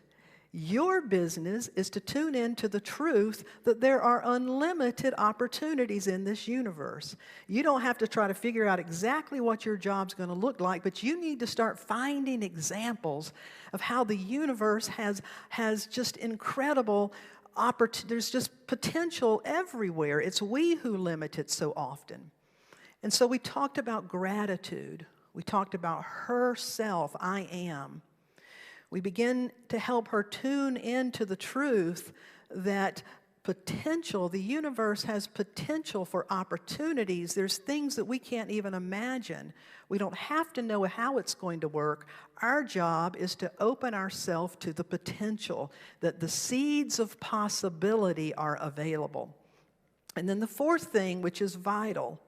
Your business is to tune into the truth that there are unlimited opportunities in this universe. You don't have to try to figure out exactly what your job's going to look like, but you need to start finding examples of how the universe has just incredible opportunities. There's just potential everywhere. It's we who limit it so often. And so we talked about gratitude. We talked about herself, I am. We begin to help her tune into the truth that potential, the universe has potential for opportunities. There's things that we can't even imagine. We don't have to know how it's going to work. Our job is to open ourselves to the potential, that the seeds of possibility are available. And then the fourth thing, which is vital,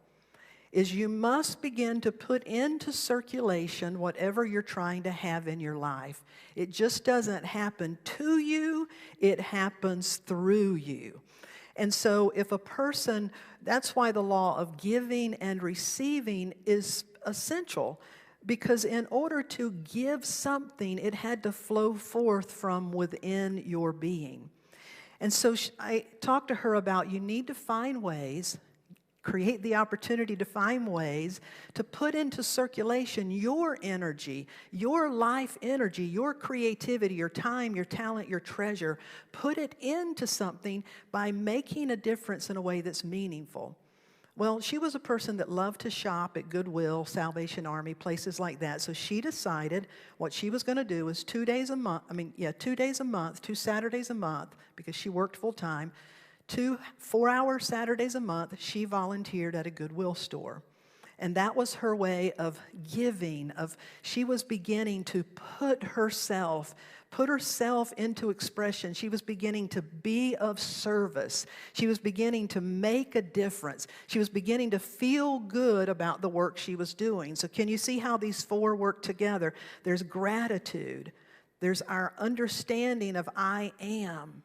is you must begin to put into circulation whatever you're trying to have in your life. It just doesn't happen to you, it happens through you. And so if a person, that's why the law of giving and receiving is essential, because in order to give something, it had to flow forth from within your being. And so I talked to her about you need to find ways, create the opportunity to find ways to put into circulation your energy, your life energy, your creativity, your time, your talent, your treasure. Put it into something by making a difference in a way that's meaningful. Well, she was a person that loved to shop at Goodwill, Salvation Army, places like that. So she decided what she was going to do was 2 days a month, 2 Saturdays a month, because she worked full time, 2 4-hour Saturdays a month, she volunteered at a Goodwill store. And that was her way of giving, she was beginning to put herself into expression. She was beginning to be of service. She was beginning to make a difference. She was beginning to feel good about the work she was doing. So can you see how these 4 work together? There's gratitude. There's our understanding of I am.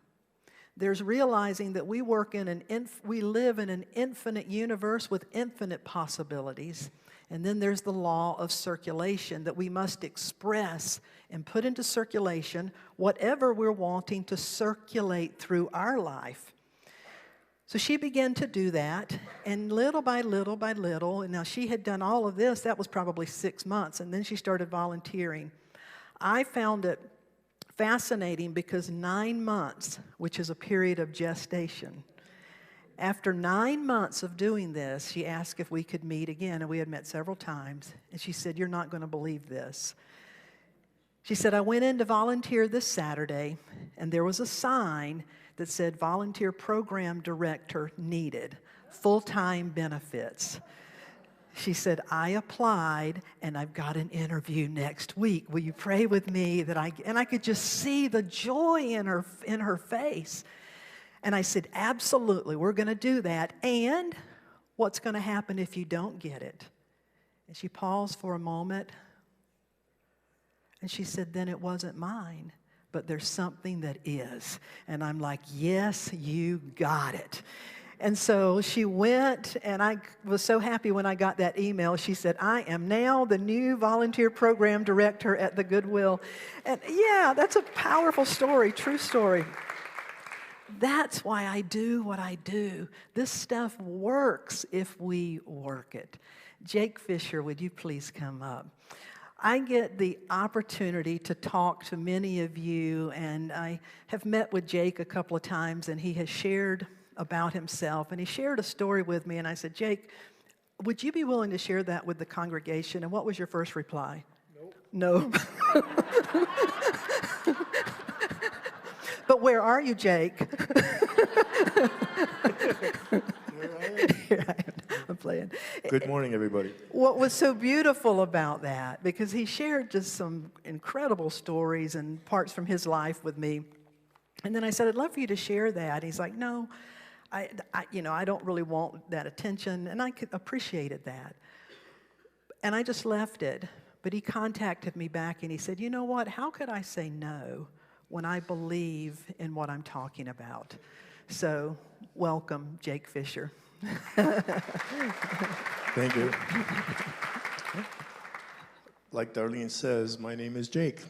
There's realizing that we live in an infinite universe with infinite possibilities. And then there's the law of circulation, that we must express and put into circulation whatever we're wanting to circulate through our life. So she began to do that, and little by little by little, and now she had done all of this, that was probably 6 months, and then she started volunteering. I found it fascinating because 9 months, which is a period of gestation, after 9 months of doing this, she asked if we could meet again, and we had met several times, and she said, "You're not going to believe this." She said, "I went in to volunteer this Saturday, and there was a sign that said volunteer program director needed, full-time benefits." She said, "I applied, and I've got an interview next week. Will you pray with me that and I could just see the joy in her face. And I said, "Absolutely, we're going to do that. And what's going to happen if you don't get it?" And she paused for a moment, and she said, "Then it wasn't mine, but there's something that is." And I'm like, "Yes, you got it." And so she went, and I was so happy when I got that email. She said, "I am now the new volunteer program director at the Goodwill." And yeah, that's a powerful story, true story. That's why I do what I do. This stuff works if we work it. Jake Fisher, would you please come up? I get the opportunity to talk to many of you, and I have met with Jake a couple of times, and he has shared about himself, and he shared a story with me, and I said, "Jake, would you be willing to share that with the congregation?" And what was your first reply? Nope. No. But where are you, Jake? Here I am. I'm playing. Good morning, everybody. What was so beautiful about that, because he shared just some incredible stories and parts from his life with me. And then I said, "I'd love for you to share that." He's like, "No, I don't really want that attention." And I appreciated that. And I just left it. But he contacted me back and he said, "You know what? How could I say no when I believe in what I'm talking about?" So, welcome, Jake Fisher. Thank you. Like Darlene says, my name is Jake.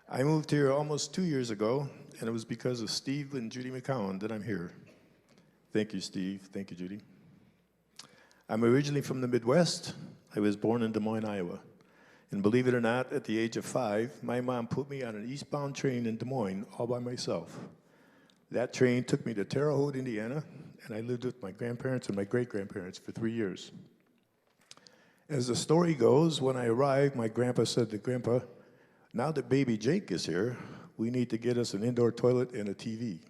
I moved here almost 2 years ago, and it was because of Steve and Judy McCowan that I'm here. Thank you, Steve. Thank you, Judy. I'm originally from the Midwest. I was born in Des Moines, Iowa. And believe it or not, at the age of 5, my mom put me on an eastbound train in Des Moines all by myself. That train took me to Terre Haute, Indiana, and I lived with my grandparents and my great-grandparents for 3 years. As the story goes, when I arrived, my grandpa said to Grandpa, "Now that baby Jake is here, we need to get us an indoor toilet and a TV."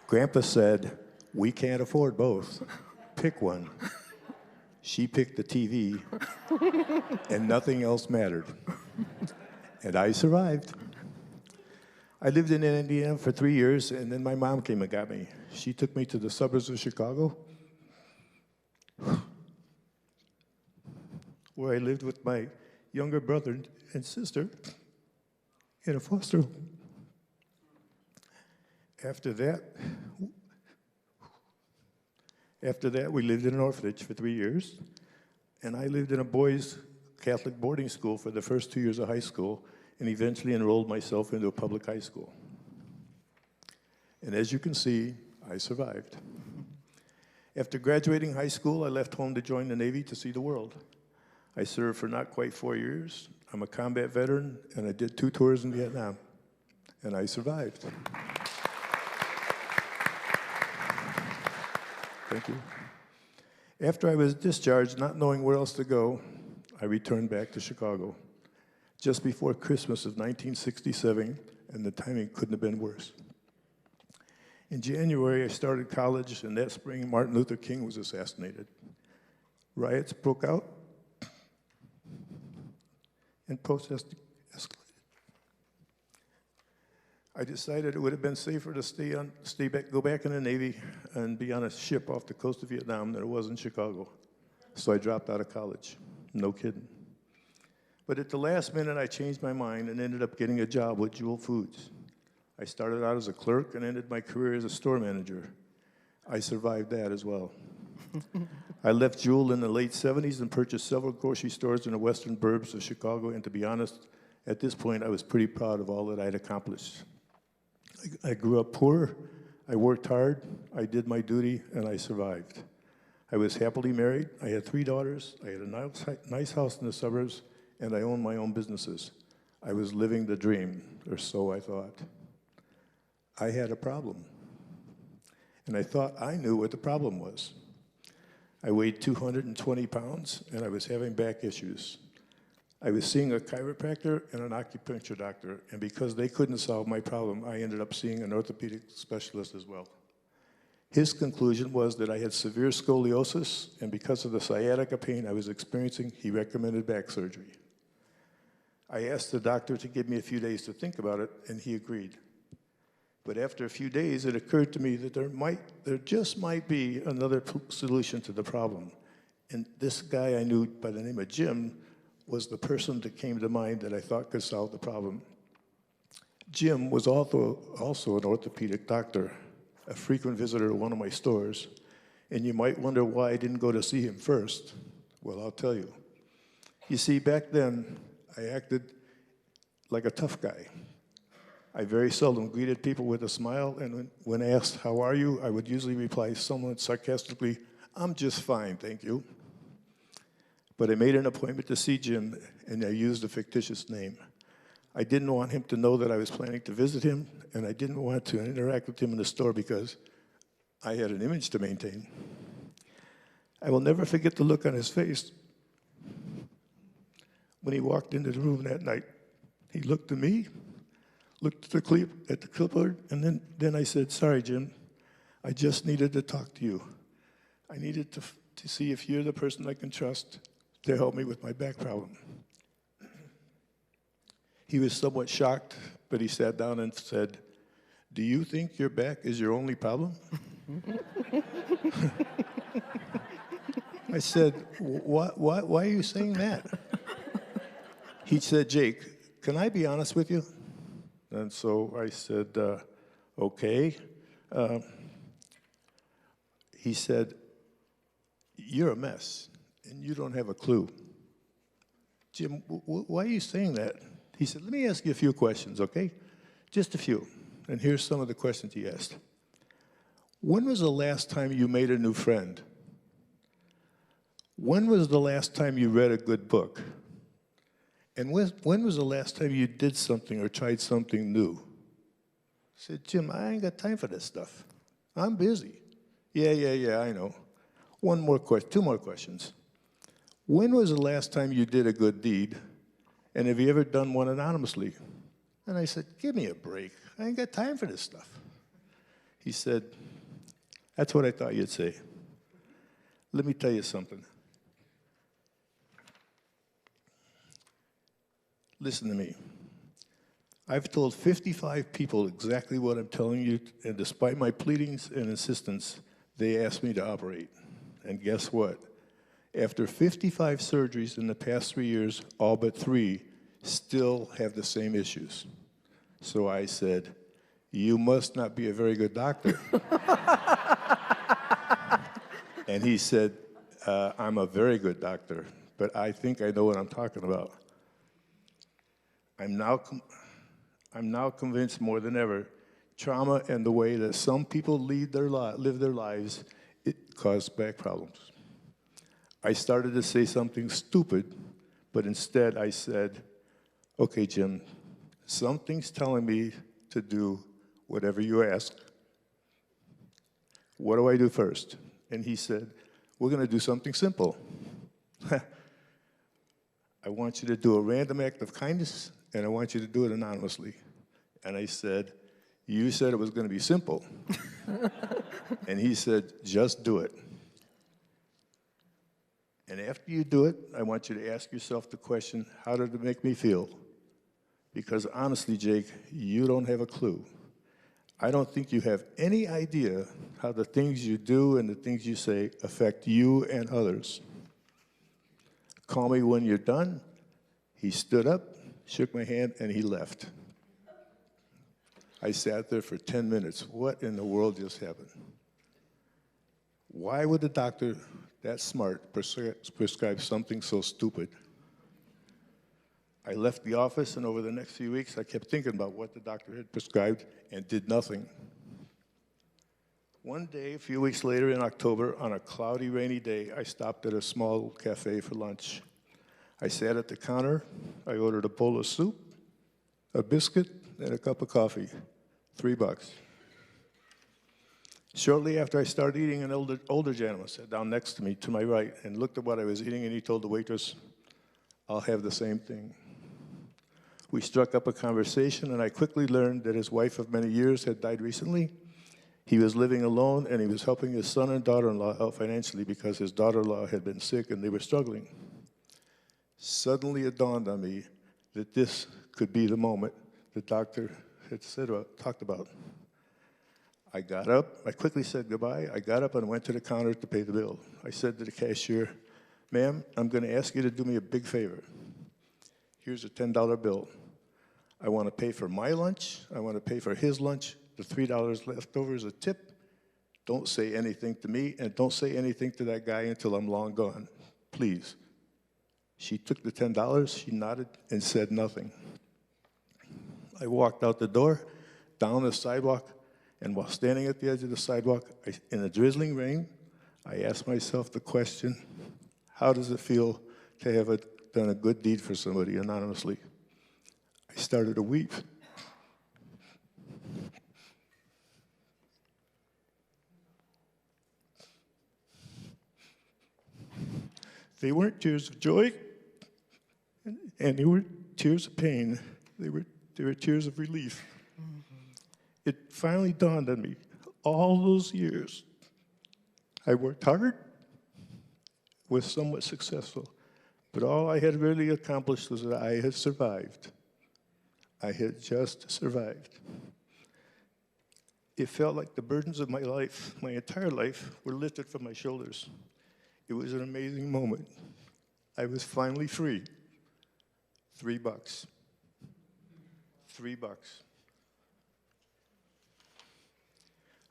Grandpa said, "We can't afford both. Pick one." She picked the TV, and nothing else mattered. And I survived. I lived in Indiana for 3 years, and then my mom came and got me. She took me to the suburbs of Chicago, where I lived with my younger brother and sister in a foster home. After that, we lived in an orphanage for 3 years, and I lived in a boys' Catholic boarding school for the first 2 years of high school, and eventually enrolled myself into a public high school. And as you can see, I survived. After graduating high school, I left home to join the Navy to see the world. I served for not quite 4 years. I'm a combat veteran, and I did 2 tours in Vietnam, and I survived. Thank you. After I was discharged, not knowing where else to go, I returned back to Chicago just before Christmas of 1967, and the timing couldn't have been worse. In January, I started college, and that spring, Martin Luther King was assassinated. Riots broke out, and protests escalated. I decided it would have been safer to go back in the Navy and be on a ship off the coast of Vietnam than it was in Chicago. So I dropped out of college. No kidding. But at the last minute, I changed my mind and ended up getting a job with Jewel Foods. I started out as a clerk and ended my career as a store manager. I survived that as well. I left Jewel in the late 70s and purchased several grocery stores in the western burbs of Chicago, and to be honest, at this point, I was pretty proud of all that I'd accomplished. I grew up poor, I worked hard, I did my duty, and I survived. I was happily married, I had 3 daughters, I had a nice house in the suburbs, and I owned my own businesses. I was living the dream, or so I thought. I had a problem, and I thought I knew what the problem was. I weighed 220 pounds, and I was having back issues. I was seeing a chiropractor and an acupuncture doctor, and because they couldn't solve my problem, I ended up seeing an orthopedic specialist as well. His conclusion was that I had severe scoliosis, and because of the sciatica pain I was experiencing, he recommended back surgery. I asked the doctor to give me a few days to think about it, and he agreed. But after a few days, it occurred to me that there just might be another solution to the problem. And this guy I knew by the name of Jim was the person that came to mind that I thought could solve the problem. Jim was also an orthopedic doctor, a frequent visitor to one of my stores, and you might wonder why I didn't go to see him first. Well, I'll tell you. You see, back then, I acted like a tough guy. I very seldom greeted people with a smile, and when asked, "How are you?" I would usually reply somewhat sarcastically, "I'm just fine, thank you." But I made an appointment to see Jim, and I used a fictitious name. I didn't want him to know that I was planning to visit him, and I didn't want to interact with him in the store because I had an image to maintain. I will never forget the look on his face when he walked into the room that night. He looked at me, looked at the clipboard, and then I said, "Sorry, Jim, I just needed to talk to you. I needed to see if you're the person I can trust to help me with my back problem." He was somewhat shocked, but he sat down and said, "Do you think your back is your only problem?" I said, why are you saying that? He said, "Jake, can I be honest with you?" And so I said, "Okay." He said, "You're a mess, and you don't have a clue." "Jim, why are you saying that?" He said, "Let me ask you a few questions, okay? Just a few." And here's some of the questions he asked. When was the last time you made a new friend? When was the last time you read a good book? And when was the last time you did something or tried something new? I said, "Jim, I ain't got time for this stuff. I'm busy." Yeah, I know. Two more questions. When was the last time you did a good deed? And have you ever done one anonymously? And I said, "Give me a break. I ain't got time for this stuff." He said, "That's what I thought you'd say. Let me tell you something. Listen to me. I've told 55 people exactly what I'm telling you, and despite my pleadings and insistence, they asked me to operate. And guess what? After 55 surgeries in the past 3 years, all but 3 still have the same issues." So I said, "You must not be a very good doctor." And he said, "I'm a very good doctor, but I think I know what I'm talking about." I'm now convinced more than ever, trauma and the way that some people live their lives, it caused back problems. I started to say something stupid, but instead I said, "Okay, Jim, something's telling me to do whatever you ask. What do I do first?" And he said, "We're going to do something simple. I want you to do a random act of kindness, and I want you to do it anonymously." And I said, "You said it was going to be simple." And he said, "Just do it. And after you do it, I want you to ask yourself the question, how did it make me feel? Because honestly, Jake, you don't have a clue. I don't think you have any idea how the things you do and the things you say affect you and others. Call me when you're done." He stood up, shook my hand, and he left. I sat there for 10 minutes. What in the world just happened? Why would a doctor that smart prescribe something so stupid? I left the office, and over the next few weeks, I kept thinking about what the doctor had prescribed and did nothing. One day, a few weeks later in October, on a cloudy, rainy day, I stopped at a small cafe for lunch. I sat at the counter. I ordered a bowl of soup, a biscuit, and a cup of coffee. $3. Shortly after I started eating, an older gentleman sat down next to me to my right and looked at what I was eating, and he told the waitress, "I'll have the same thing." We struck up a conversation, and I quickly learned that his wife of many years had died recently. He was living alone, and he was helping his son and daughter-in-law out financially because his daughter-in-law had been sick and they were struggling. Suddenly it dawned on me that this could be the moment the doctor had talked about. I got up, I quickly said goodbye. I got up and went to the counter to pay the bill. I said to the cashier, "Ma'am, I'm going to ask you to do me a big favor. Here's a $10 bill. I want to pay for my lunch. I want to pay for his lunch. The $3 left over is a tip. Don't say anything to me, and don't say anything to that guy until I'm long gone. Please." She took the $10, she nodded, and said nothing. I walked out the door, down the sidewalk, and while standing at the edge of the sidewalk, in the drizzling rain, I asked myself the question, how does it feel to have done a good deed for somebody anonymously? I started to weep. They weren't tears of joy, and they weren't tears of pain. They were tears of relief. It finally dawned on me, all those years, I worked hard, was somewhat successful, but all I had really accomplished was that I had survived. I had just survived. It felt like the burdens of my life, my entire life, were lifted from my shoulders. It was an amazing moment. I was finally free. $3. $3.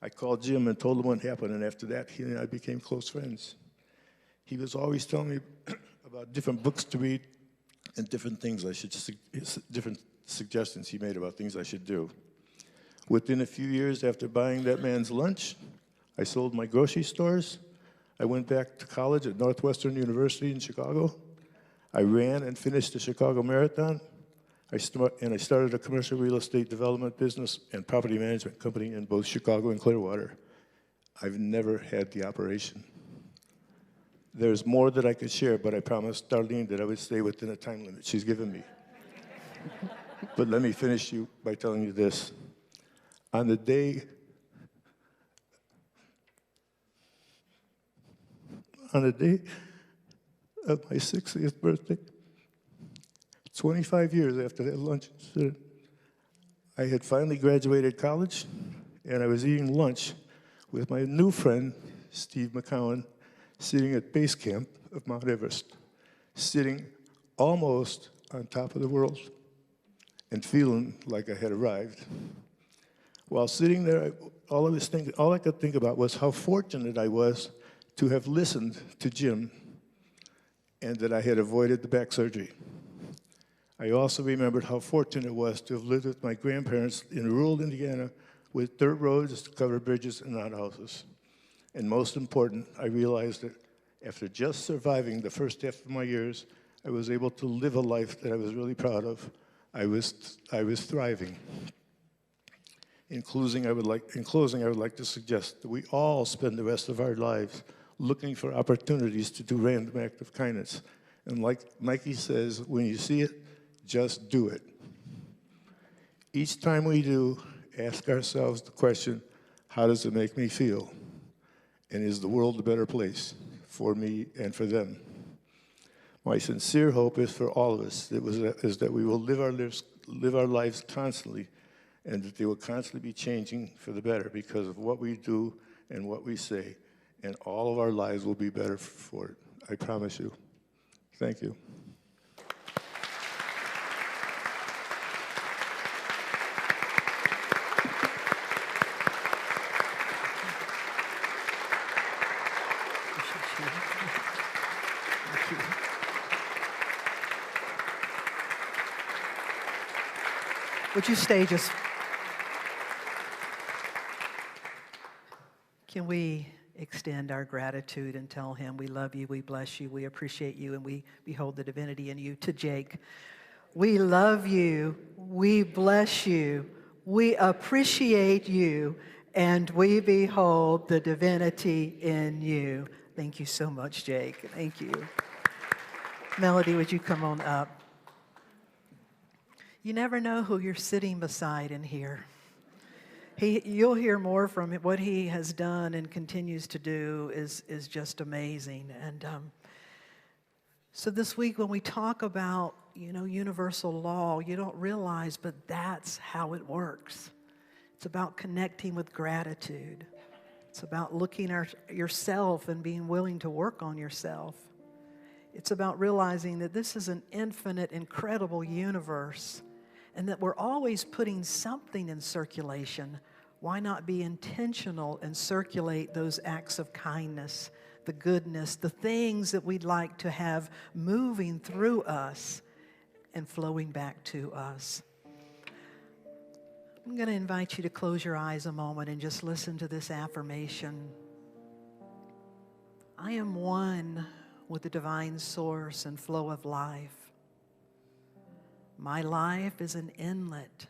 I called Jim and told him what happened, and after that, he and I became close friends. He was always telling me about different books to read and different things different suggestions he made about things I should do. Within a few years after buying that man's lunch, I sold my grocery stores. I went back to college at Northwestern University in Chicago. I ran and finished the Chicago Marathon. I started a commercial real estate development business and property management company in both Chicago and Clearwater. I've never had the operation. There's more that I could share, but I promised Darlene that I would stay within the time limit she's given me. But let me finish you by telling you this. On the day of my 60th birthday, 25 years after that lunch incident, I had finally graduated college, and I was eating lunch with my new friend, Steve McCowan, sitting at base camp of Mount Everest, sitting almost on top of the world and feeling like I had arrived. While sitting there, all I could think about was how fortunate I was to have listened to Jim and that I had avoided the back surgery. I also remembered how fortunate it was to have lived with my grandparents in rural Indiana with dirt roads, covered bridges, and outhouses. And most important, I realized that after just surviving the first half of my years, I was able to live a life that I was really proud of. I was thriving. In closing, I would like to suggest that we all spend the rest of our lives looking for opportunities to do random acts of kindness. And like Mikey says, when you see it, just do it. Each time we do, ask ourselves the question, how does it make me feel? And is the world a better place for me and for them? My sincere hope is for all of us is that we will live our lives constantly, and that they will constantly be changing for the better because of what we do and what we say, and all of our lives will be better for it. I promise you. Thank you. Would you stay just... Can we extend our gratitude and tell him we love you, we bless you, we appreciate you, and we behold the divinity in you? To Jake, we love you, we bless you, we appreciate you, and we behold the divinity in you. Thank you so much, Jake. Thank you. Melody, would you come on up? You never know who you're sitting beside in here. You'll hear more from him. What he has done and continues to do is just amazing. And so this week when we talk about, universal law, you don't realize, but that's how it works. It's about connecting with gratitude. It's about looking at yourself and being willing to work on yourself. It's about realizing that this is an infinite, incredible universe, and that we're always putting something in circulation. Why not be intentional and circulate those acts of kindness, the goodness, the things that we'd like to have moving through us and flowing back to us? I'm going to invite you to close your eyes a moment and just listen to this affirmation. I am one with the divine source and flow of life. My life is an inlet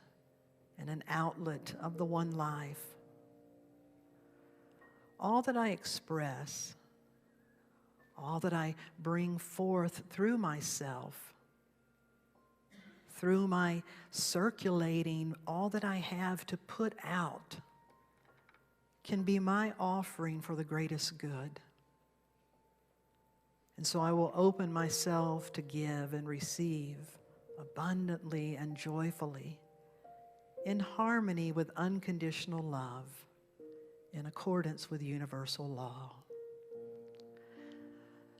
and an outlet of the one life. All that I express, all that I bring forth through myself, through my circulating, all that I have to put out, can be my offering for the greatest good. And so I will open myself to give and receive abundantly and joyfully, in harmony with unconditional love, in accordance with universal law.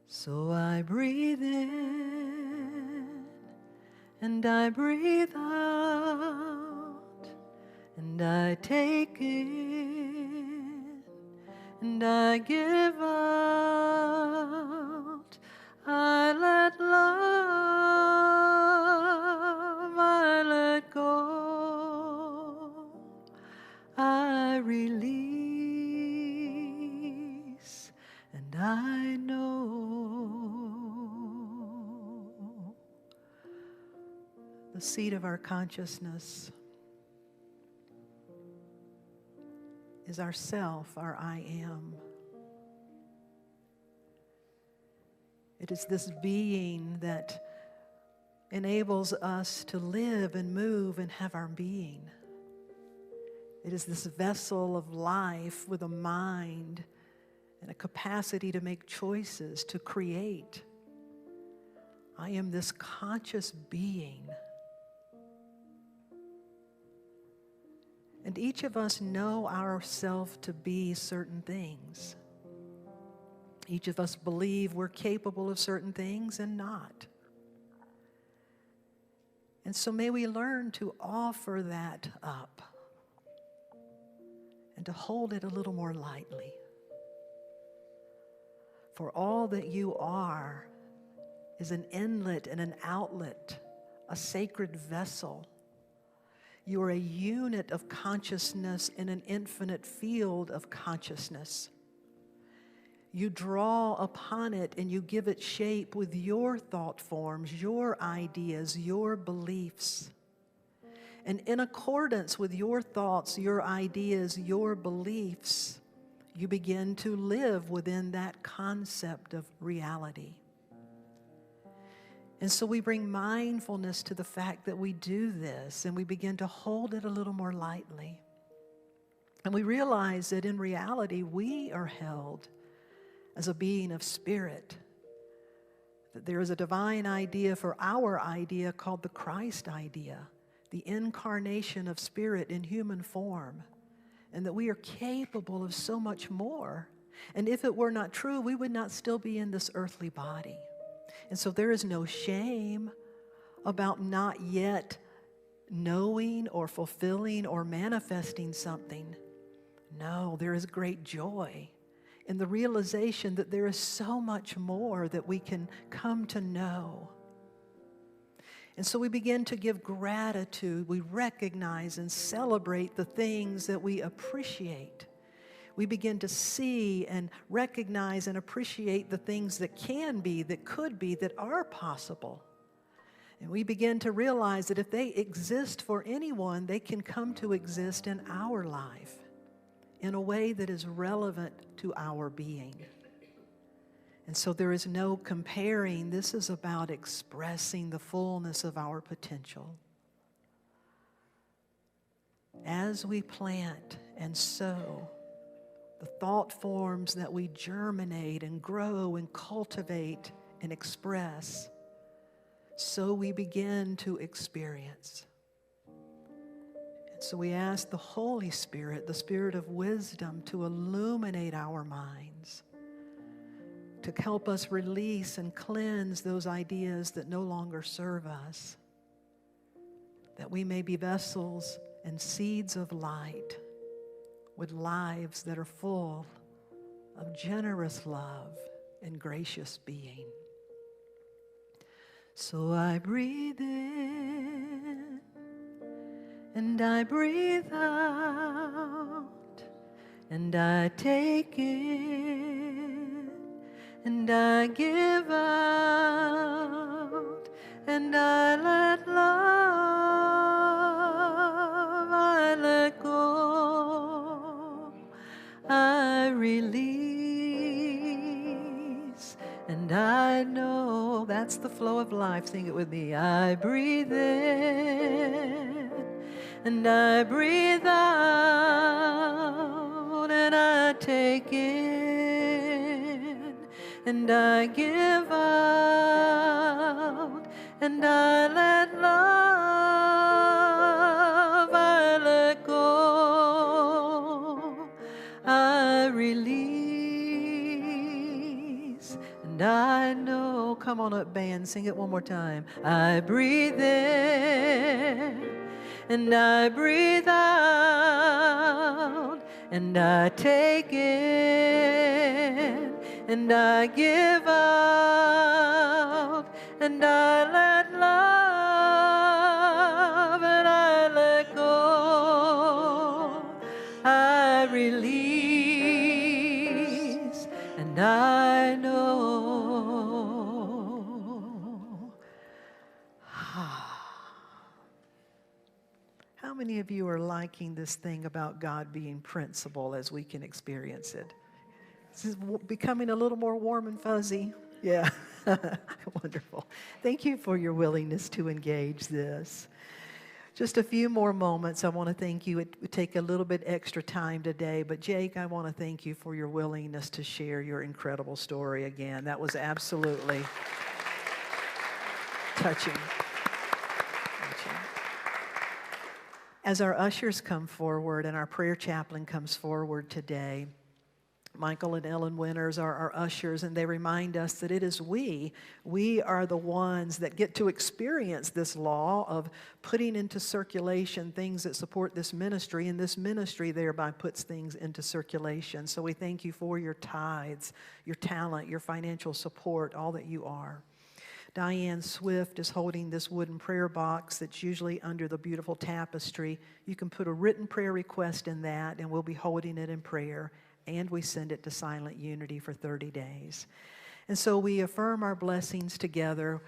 So I breathe in, and I breathe out, and I take in, and I give out. I let love, I let go, I release, and I know. The seat of our consciousness is our self, our I am. It is this being that enables us to live and move and have our being. It is this vessel of life with a mind and a capacity to make choices, to create. I am this conscious being. And each of us know ourselves to be certain things. Each of us believe we're capable of certain things and not. And so may we learn to offer that up. and to hold it a little more lightly. For all that you are is an inlet and an outlet, a sacred vessel. You are a unit of consciousness in an infinite field of consciousness. You draw upon it and you give it shape with your thought forms, your ideas, your beliefs. And in accordance with your thoughts, your ideas, your beliefs, you begin to live within that concept of reality. And so we bring mindfulness to the fact that we do this, and we begin to hold it a little more lightly. And we realize that in reality, we are held as a being of spirit, that there is a divine idea for our idea called the Christ idea, the incarnation of spirit in human form, and that we are capable of so much more. And if it were not true, we would not still be in this earthly body. And so there is no shame about not yet knowing or fulfilling or manifesting something. No, there is great joy in the realization that there is so much more that we can come to know. And so we begin to give gratitude. We recognize and celebrate the things that we appreciate. We begin to see and recognize and appreciate the things that can be, that could be, that are possible. And we begin to realize that if they exist for anyone, they can come to exist in our life in a way that is relevant to our being. And so there is no comparing. This is about expressing the fullness of our potential. As we plant and sow, the thought forms that we germinate and grow and cultivate and express, so we begin to experience. And so we ask the Holy Spirit, the Spirit of wisdom, to illuminate our minds, to help us release and cleanse those ideas that no longer serve us, that we may be vessels and seeds of light with lives that are full of generous love and gracious being. So I breathe in and I breathe out, and I take in and I give out, and I let love, I let go, I release, and I know that's the flow of life. Sing it with me. I breathe in and I breathe out, and I take in and I give out, and I let love, I let go, I release, and I know. Come on up, band, sing it one more time. I breathe in and I breathe out, and I take in and I give out, and I let love, and I let go, I release, and I know. How many of you are liking this thing about God being principle as we can experience it? This is becoming a little more warm and fuzzy. Yeah, wonderful. Thank you for your willingness to engage this. Just a few more moments. I want to thank you. It would take a little bit extra time today, but Jake, I want to thank you for your willingness to share your incredible story again. That was absolutely touching. As our ushers come forward and our prayer chaplain comes forward today, Michael and Ellen Winters are our ushers, and they remind us that it is we are the ones that get to experience this law of putting into circulation things that support this ministry, and this ministry thereby puts things into circulation. So we thank you for your tithes, your talent, your financial support, all that you are. Diane Swift is holding this wooden prayer box that's usually under the beautiful tapestry. You can put a written prayer request in that, and we'll be holding it in prayer. And we send it to Silent Unity for 30 days. And so we affirm our blessings together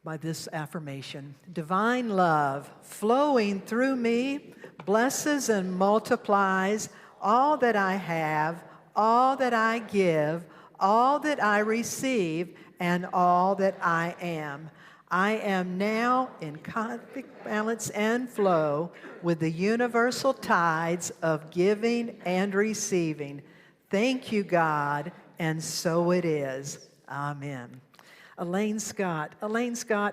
by this affirmation. Divine love flowing through me blesses and multiplies all that I have, all that I give, all that I receive, and all that I am. I am now in perfect balance and flow with the universal tides of giving and receiving. Thank you, God, and so it is. Amen. Elaine Scott,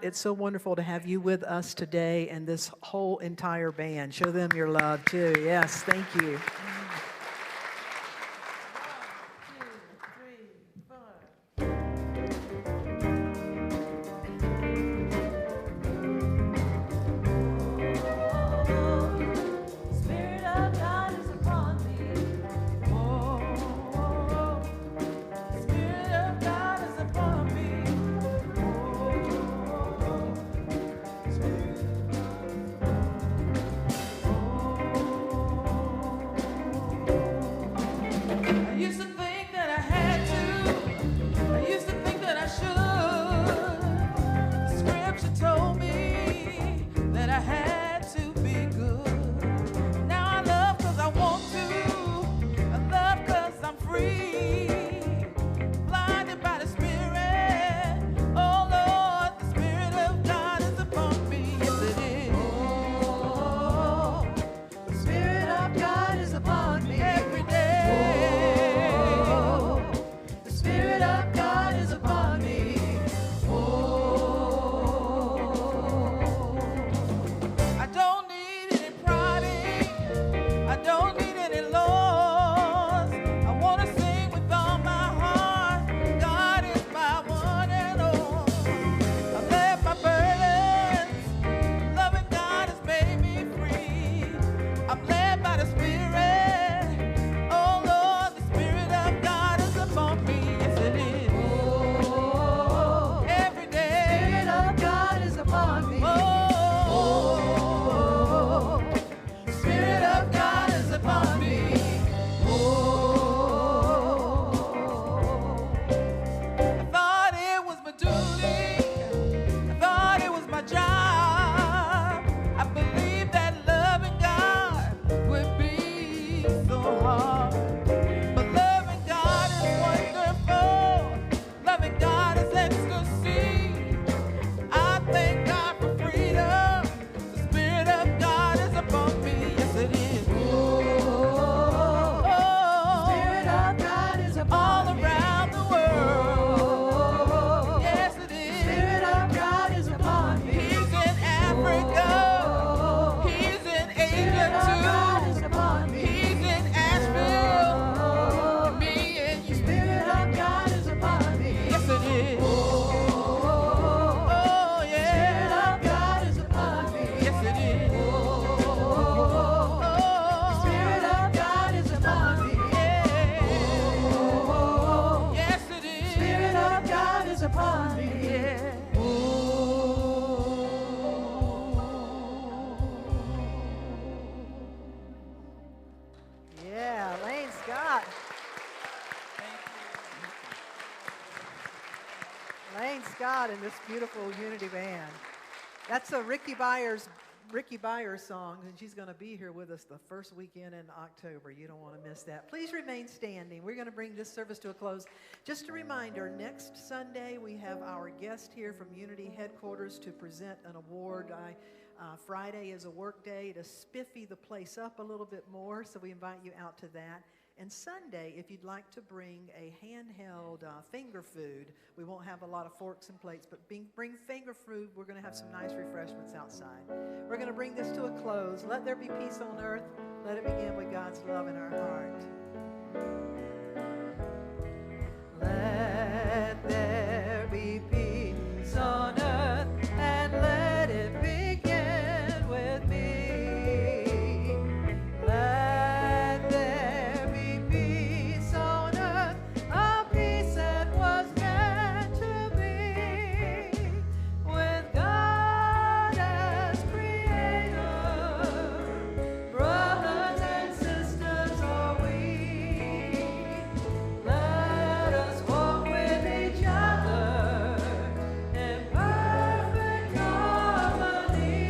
it's so wonderful to have you with us today and this whole entire band. Show them your love, too. Yes, thank you. Elaine Scott and this beautiful Unity band. That's a Ricky Byers song, and she's going to be here with us the first weekend in October. You don't want to miss that. Please remain standing. We're going to bring this service to a close. Just a reminder, next Sunday we have our guest here from Unity headquarters to present an award. Friday is a work day to spiffy the place up a little bit more, so we invite you out to that. And Sunday, if you'd like to bring a handheld finger food, we won't have a lot of forks and plates, but bring finger food. We're going to have some nice refreshments outside. We're going to bring this to a close. Let there be peace on earth. Let it begin with God's love in our heart. Let there be peace on earth, and let it begin with me. Let there be peace on earth, a peace that was meant to be, with God as creator. Brothers and sisters are we. Let us walk with each other in perfect harmony.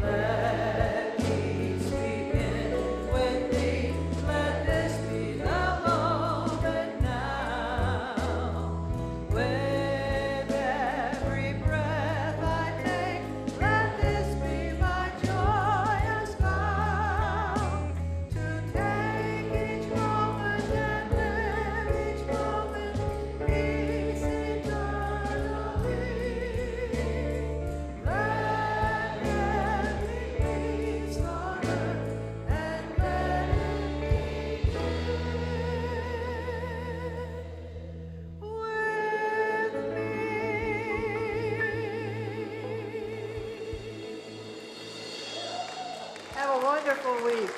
Let peace begin with thee. Let this be the moment now. With every breath I take, let this be my joyous vow. To take each moment and live each moment, peace eternally. Let there be peace on earth, and let it begin with me. Have a wonderful week.